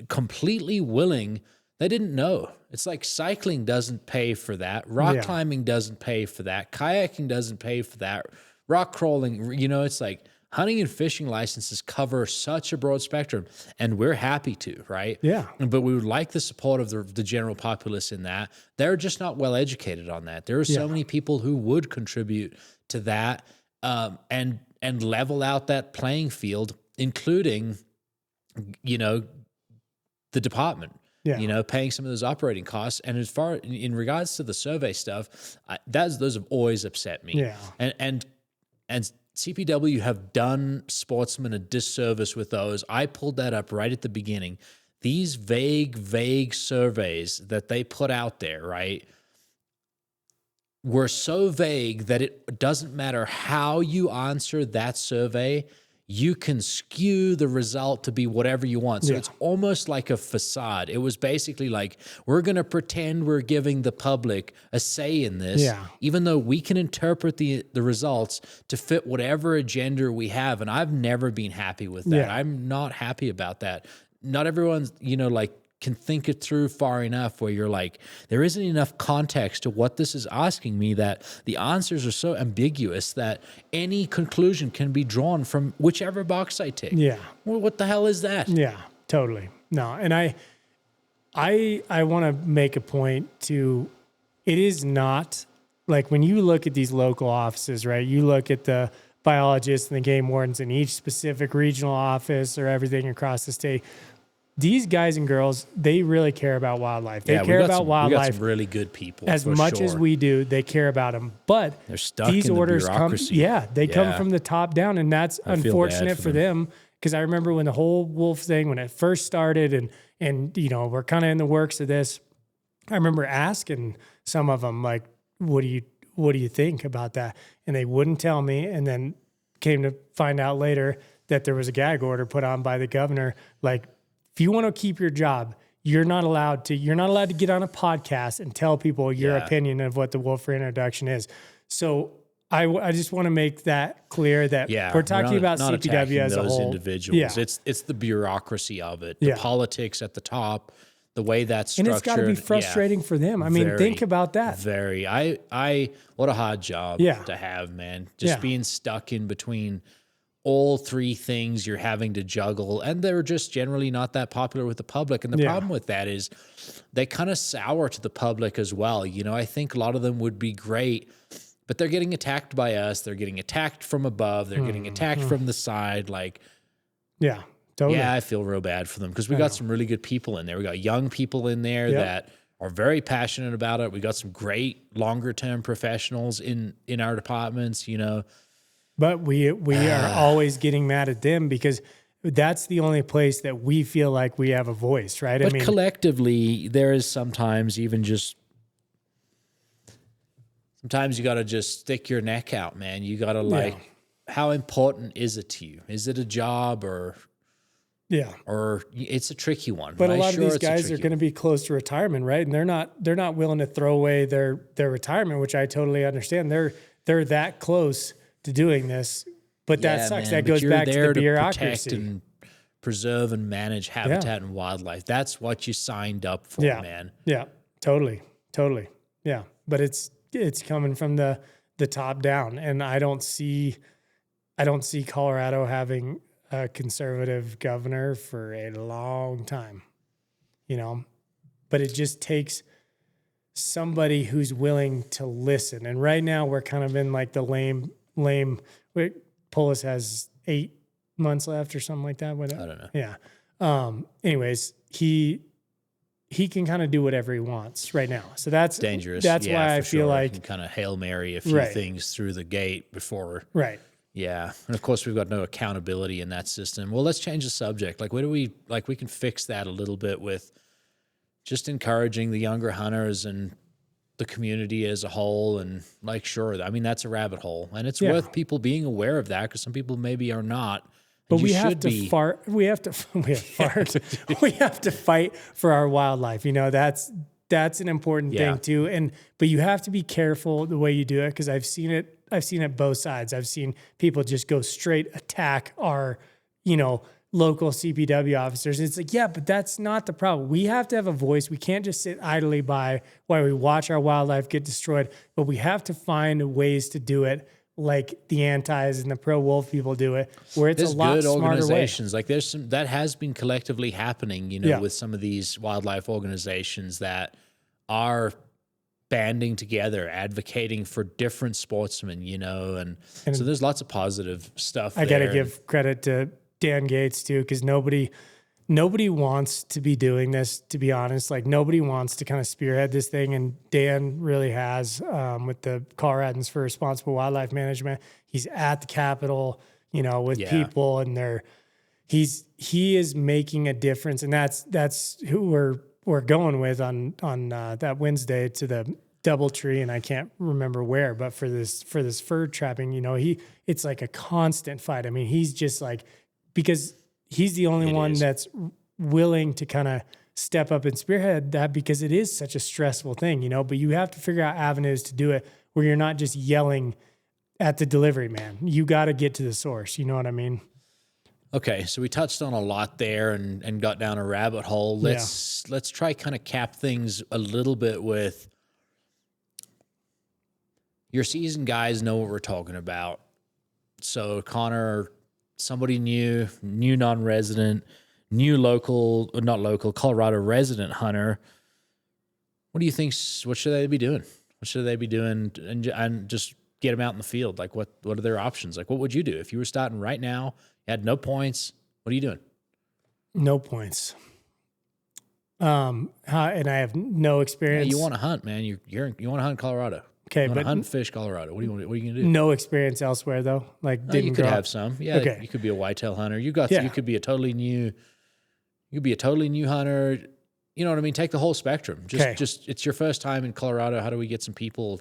completely willing. They didn't know. It's like cycling doesn't pay for that. Rock climbing doesn't pay for that. Kayaking doesn't pay for that. Rock crawling, you know, it's like hunting and fishing licenses cover such a broad spectrum, and we're happy to, right? Yeah. But we would like the support of the general populace in that. They're just not well educated on that. There are so many people who would contribute to that, and level out that playing field, including, you know, the department. You know, paying some of those operating costs. And as far in regards to the survey stuff, those have always upset me. Yeah. And CPW have done sportsmen a disservice with those. I pulled that up right at the beginning. These vague surveys that they put out there, right, were so vague that it doesn't matter how you answer that survey, you can skew the result to be whatever you want. So it's almost like a facade. It was basically like, we're going to pretend we're giving the public a say in this, even though we can interpret the results to fit whatever agenda we have. And I've never been happy with that. I'm not happy about that. Not everyone's, you know, like, can think it through far enough where you're like, there isn't enough context to what this is asking me, that the answers are so ambiguous that any conclusion can be drawn from whichever box I tick. Yeah. Well, what the hell is that? Yeah, totally. No, and I want to make a point to, it is not like when you look at these local offices, right? You look at the biologists and the game wardens in each specific regional office or everything across the state. These guys and girls, they really care about wildlife. They care about wildlife. We got some really good people. As much as we do, they care about them. But they're stuck these in the orders bureaucracy. they come from the top down, and that's unfortunate for them. Because I remember when the whole wolf thing, when it first started, and you know, we're kind of in the works of this. I remember asking some of them, like, what do you think about that? And they wouldn't tell me, and then came to find out later that there was a gag order put on by the governor, like, if you want to keep your job, you're not allowed to get on a podcast and tell people your opinion of what the wolf reintroduction is. So I just want to make that clear that we're talking about CPW as a whole. Individuals. Yeah. It's the bureaucracy of it, the politics at the top, the way that's structured. And it's got to be frustrating for them. I mean, think about that. Very. I what a hard job to have, man. Just being stuck in between all three things you're having to juggle, and they're just generally not that popular with the public. And the problem with that is they kind of sour to the public as well. You know, I think a lot of them would be great, but they're getting attacked by us. They're getting attacked from above. They're getting attacked from the side. Like, totally. I feel real bad for them because we got some really good people in there. We got young people in there that are very passionate about it. We got some great longer term professionals in our departments, you know. But we are always getting mad at them because that's the only place that we feel like we have a voice, right? But collectively, there is sometimes even just, sometimes you got to just stick your neck out, man. You got to how important is it to you? Is it a job or it's a tricky one? But a lot of these guys are going to be close to retirement, right? And they're not willing to throw away their retirement, which I totally understand. They're that close to doing this, but that sucks. That goes back to the bureaucracy. Protect and preserve and manage habitat and wildlife. That's what you signed up for, man. Yeah, totally. Yeah, but it's coming from the top down, and I don't see Colorado having a conservative governor for a long time, you know. But it just takes somebody who's willing to listen. And right now we're kind of in like the lame. Polis has 8 months left or something like that. I don't know. Yeah. Anyways, he he can kind of do whatever he wants right now. So that's dangerous. That's Yeah, why I for feel sure. like You can kind of Hail Mary a few Right. things through the gate before. right. Yeah. And of course, we've got no accountability in that system. Well, let's change the subject. Like, we can fix that a little bit with just encouraging the younger hunters and the community as a whole. And like, sure, I mean, that's a rabbit hole, and it's Yeah. worth people being aware of that, because some people maybe are not. But And we you have should to be. we have to we have to fight for our wildlife. You know, that's an important Yeah. thing too. But you have to be careful the way you do it, because I've seen it both sides. I've seen people just go straight attack our, local CPW officers. It's like, yeah, but that's not the problem. We have to have a voice. We can't just sit idly by while we watch our wildlife get destroyed, but we have to find ways to do it like the antis and the pro wolf people do it, where it's There's a lot good smarter way. organizations. Like, there's some that has been collectively happening, Yeah. with some of these wildlife organizations that are banding together, advocating for different sportsmen, and so there's lots of positive stuff. I got to there. give credit to Dan Gates too, because nobody wants to be doing this, to be honest. Like, nobody wants to kind of spearhead this thing, and Dan really has, with the Coloradans for Responsible Wildlife Management. He's at the Capitol, with Yeah. people, and he is making a difference, and that's who we're going with on that Wednesday to the DoubleTree, and I can't remember where, but for this fur trapping, it's like a constant fight. I mean, he's just like, because he's the only one that's willing to kind of step up and spearhead that, because it is such a stressful thing, but you have to figure out avenues to do it where you're not just yelling at the delivery man. You got to get to the source. You know what I mean? Okay, so we touched on a lot there and got down a rabbit hole. Let's try kind of cap things a little bit with your seasoned guys know what we're talking about. So Connor, somebody new non-resident, not local, Colorado resident hunter. What do you think? What should they be doing? What should they be doing and just get them out in the field? Like, what are their options? Like, what would you do if you were starting right now? You had no points. What are you doing? No points. And I have no Yeah, experience. you want to hunt, man. You want to hunt in Colorado. Okay, You want to but hunt and fish Colorado. What are you going to do? no experience elsewhere though. Like, No, didn't you could grow have up. some. Yeah, Okay. you could be a whitetail hunter. You Yeah. could be a totally new. You could be a totally new hunter. You know what I mean? Take the whole spectrum. Okay. Just it's your first time in Colorado. How do we get some people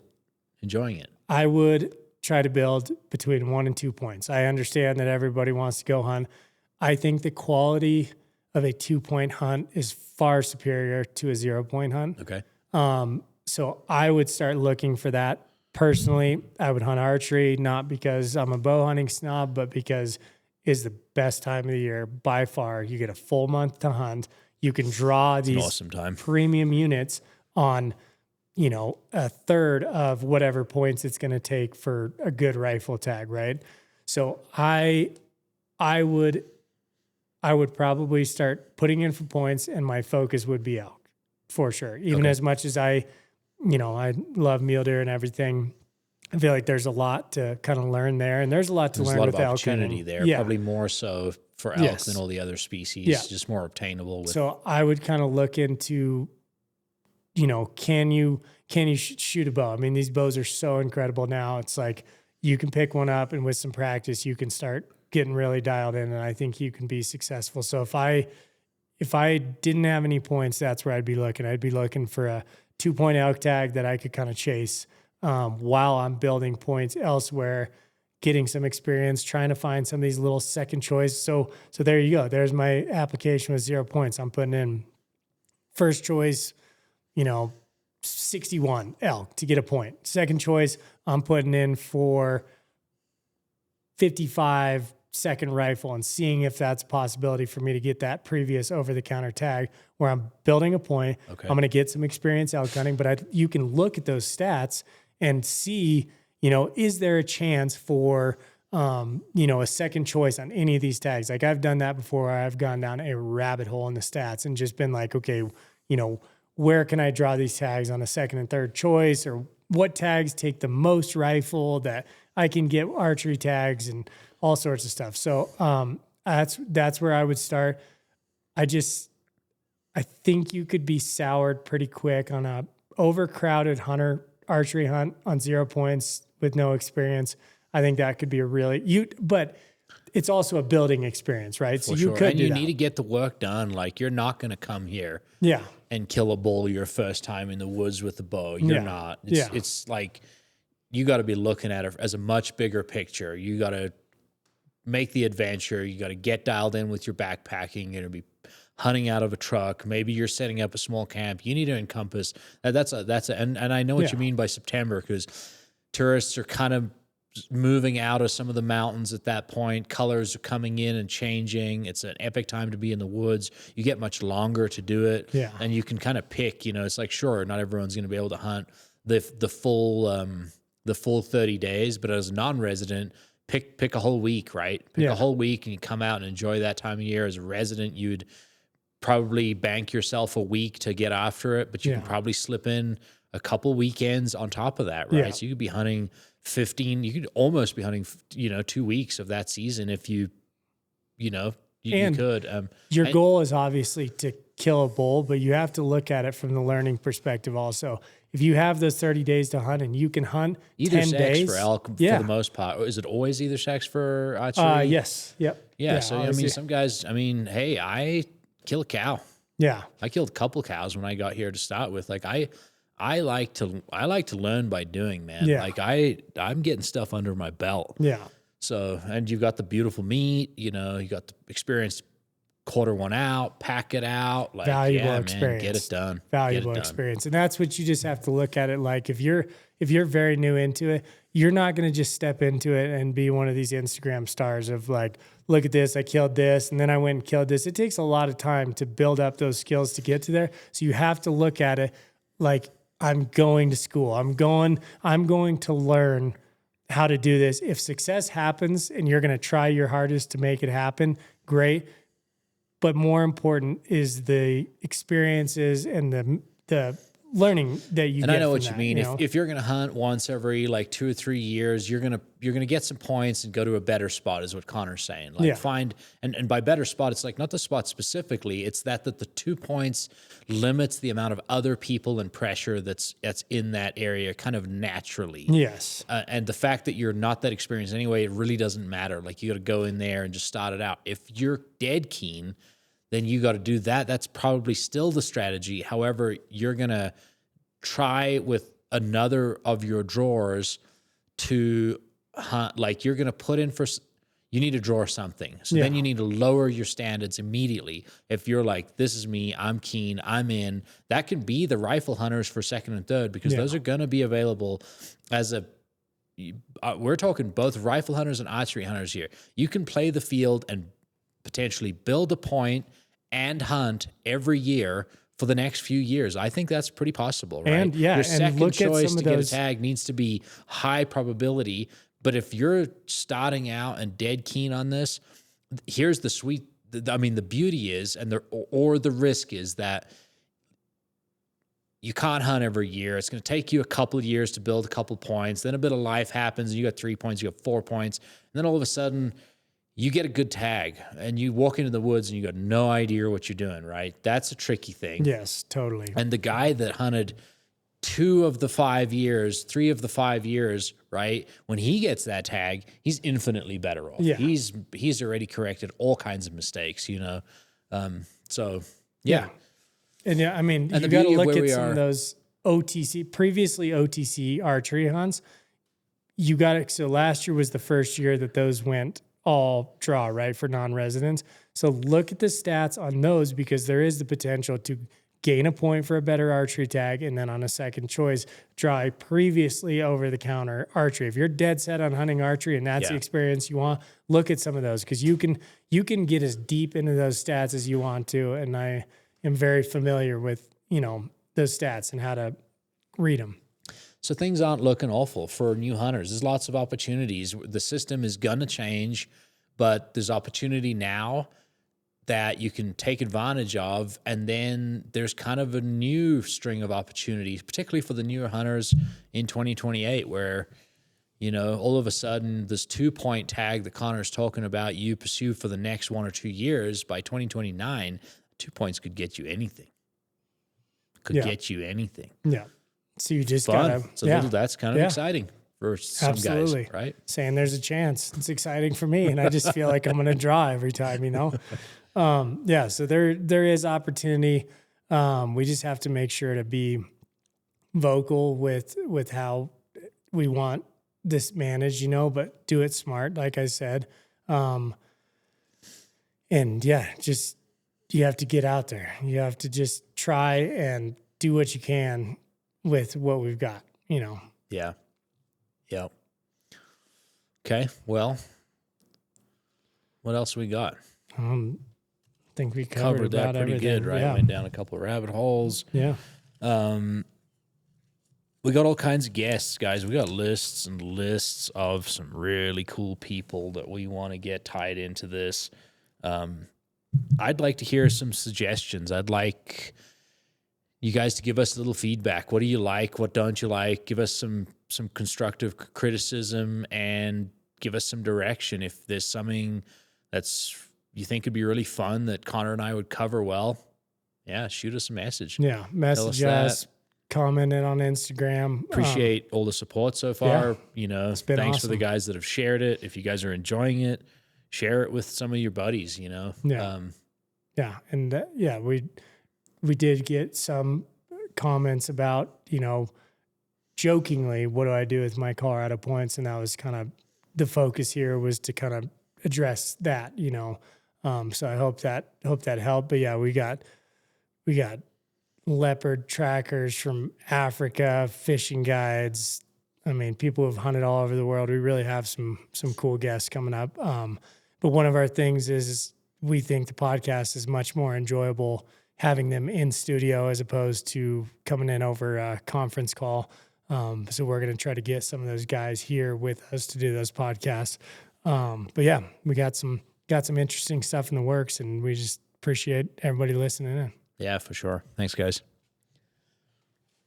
enjoying it? I would try to build between 1 and 2 points. I understand that everybody wants to go hunt. I think the quality of a 2-point hunt is far superior to a 0-point hunt. Okay. So I would start looking for that. Personally, I would hunt archery, not because I'm a bow hunting snob, but because it's the best time of the year by far. You get a full month to hunt. You can draw An these awesome time. premium units on, a third of whatever points it's going to take for a good rifle tag, right? So I would probably start putting in for points, and my focus would be elk for sure. Even Okay. as much as I love mule deer and everything, I feel like there's a lot to kind of learn there, and there's a lot to There's learn a lot with of elk opportunity hunting. there. Yeah. Probably more so for elk Yes. than all the other species. Yeah. Just more obtainable. With, So I would kind of look into, can you shoot a bow? I mean, these bows are so incredible now. It's like you can pick one up, and with some practice, you can start getting really dialed in, and I think you can be successful. So if I didn't have any points, that's where I'd be looking. I'd be looking for a 2-point elk tag that I could kind of chase while I'm building points elsewhere, getting some experience, trying to find some of these little second choice. So there you go. There's my application with 0 points. I'm putting in first choice, 61 elk to get a point. Second choice, I'm putting in for 55 second rifle and seeing if that's a possibility for me to get that previous over-the-counter tag where I'm building a point. Okay. I'm going to get some experience elk hunting, but you can look at those stats and see, is there a chance for, a second choice on any of these tags? Like, I've done that before. I've gone down a rabbit hole in the stats and just been like, okay, where can I draw these tags on a second and third choice, or what tags take the most rifle that I can get archery tags and all sorts of stuff. So that's where I would start. I I think you could be soured pretty quick on a overcrowded hunter archery hunt on 0 points with no experience. I think that could be a really but it's also a building experience, right? So For you sure. could And do you that. need to get the work done. Like, you're not going to come here Yeah. and kill a bull your first time in the woods with a bow. You're Yeah. not. Yeah. It's like, you got to be looking at it as a much bigger picture. You got to make the adventure. You got to get dialed in with your backpacking. You're going to be hunting out of a truck. Maybe you're setting up a small camp. You need to encompass and I know what you mean by September, because tourists are kind of moving out of some of the mountains at that point. Colors are coming in and changing. It's an epic time to be in the woods. You get much longer to do it. Yeah. And you can kind of pick, it's like, sure, not everyone's going to be able to hunt the full 30 days, but as a non-resident, pick a whole week, right? Pick a whole week and you come out and enjoy that time of year. As a resident, you'd probably bank yourself a week to get after it, but you can probably slip in a couple weekends on top of that, right? Yeah. So you could be hunting 15, you could almost be hunting, 2 weeks of that season if you could. Your goal is obviously to kill a bull, but you have to look at it from the learning perspective also. If you have those 30 days to hunt and you can hunt either 10 sex days. for elk for the most part. Or is it always either sex for archery? Yes. Yep. Yeah. So, some guys, hey, I kill a cow. Yeah. I killed a couple cows when I got here to start with. Like, I like to learn by doing, man. Yeah. Like, I'm getting stuff under my belt. Yeah. So, and you've got the beautiful meat, you got the experience, quarter one out, pack it out, like, Valuable man, experience. get it done. Valuable experience. And that's what you just have to look at it like. If you're very new into it, you're not going to just step into it and be one of these Instagram stars of like, look at this, I killed this, and then I went and killed this. It takes a lot of time to build up those skills to get to there. So you have to look at it like, I'm going to school. I'm going to learn how to do this. If success happens and you're going to try your hardest to make it happen, great. But more important is the experiences and the learning that you get. And I know from what you that, mean. If you're going to hunt once every like 2 or 3 years, you're going to get some points and go to a better spot, is what Connor's saying. Like, find and by better spot, it's like not the spot specifically. It's that the 2 points limits the amount of other people and pressure that's in that area kind of naturally. Yes. And the fact that you're not that experienced anyway, it really doesn't matter. Like, you got to go in there and just start it out. If you're dead keen, then you got to do that. That's probably still the strategy. However, you're going to try with another of your drawers to hunt. Like, you're going to put in you need to draw something. So then you need to lower your standards immediately. If you're like, this is me, I'm keen, I'm in, that can be the rifle hunters for second and third, because those are going to be available we're talking both rifle hunters and archery hunters here. You can play the field and potentially build a point and hunt every year for the next few years. I think that's pretty possible, right? And your second look at choice some to of get those a tag needs to be high probability. But if you're starting out and dead keen on this, here's the beauty is, and the risk is that you can't hunt every year. It's going to take you a couple of years to build a couple points. Then a bit of life happens. And you got 3 points, you got 4 points. And then all of a sudden, you get a good tag and you walk into the woods and you got no idea what you're doing, right? That's a tricky thing. Yes, totally. And the guy that hunted 3 of the 5 years, right? When he gets that tag, he's infinitely better off. Yeah. He's already corrected all kinds of mistakes, So yeah. And I mean, And you the got to beauty of look where at we some are- of those previously OTC archery hunts. So last year was the first year that those went all draw, right, for non-residents. So look at the stats on those, because there is the potential to gain a point for a better archery tag, and then on a second choice, draw a previously over-the-counter archery. If you're dead set on hunting archery and that's the experience you want, look at some of those, because you can get as deep into those stats as you want to, and I am very familiar with those stats and how to read them. So things aren't looking awful for new hunters. There's lots of opportunities. The system is going to change, but there's opportunity now that you can take advantage of. And then there's kind of a new string of opportunities, particularly for the newer hunters in 2028, where, all of a sudden this 2 point tag that Connor's talking about, you pursue for the next 1 or 2 years by 2029. 2 points could get you anything. Yeah. So you just Fun. gotta, It's a little, that's kind of exciting for some absolutely. guys, right? Saying there's a chance. It's exciting for me. And I just feel like I'm going to draw every time, you know? So there is opportunity. We just have to make sure to be vocal with how we want this managed, you know, but do it smart, like I said. Just you have to get out there. You have to just try and do what you can with what we've got, you know. Yeah. Yeah. Okay. Well, what else we got? I think we Covered that about pretty everything. good, right? Yeah. Went down a couple of rabbit holes. Yeah. We got all kinds of guests, guys. We got lists and lists of some really cool people that we want to get tied into this. I'd like to hear some suggestions. I'd like you guys to give us a little feedback. What do you like? What don't you like? Give us some constructive criticism and give us some direction. If there's something that's you think would be really fun that Connor and I would cover well, yeah, shoot us a message. Yeah. Message us, comment it on Instagram. Appreciate all the support so far. Yeah, you know, been thanks for awesome. the guys that have shared it. If you guys are enjoying it, share it with some of your buddies, you know. Yeah. And we did get some comments about, you know, jokingly, what do I do with my car out of points? And that was kind of the focus here, was to kind of address that, you know. So I hope that helped. But yeah, we got leopard trackers from Africa, fishing guides. I mean, people who've hunted all over the world. We really have some cool guests coming up. But one of our things is we think the podcast is much more enjoyable having them in studio as opposed to coming in over a conference call. So we're going to try to get some of those guys here with us to do those podcasts. But yeah, we got some interesting stuff in the works, and we just appreciate everybody listening in. Yeah, for sure. Thanks, guys.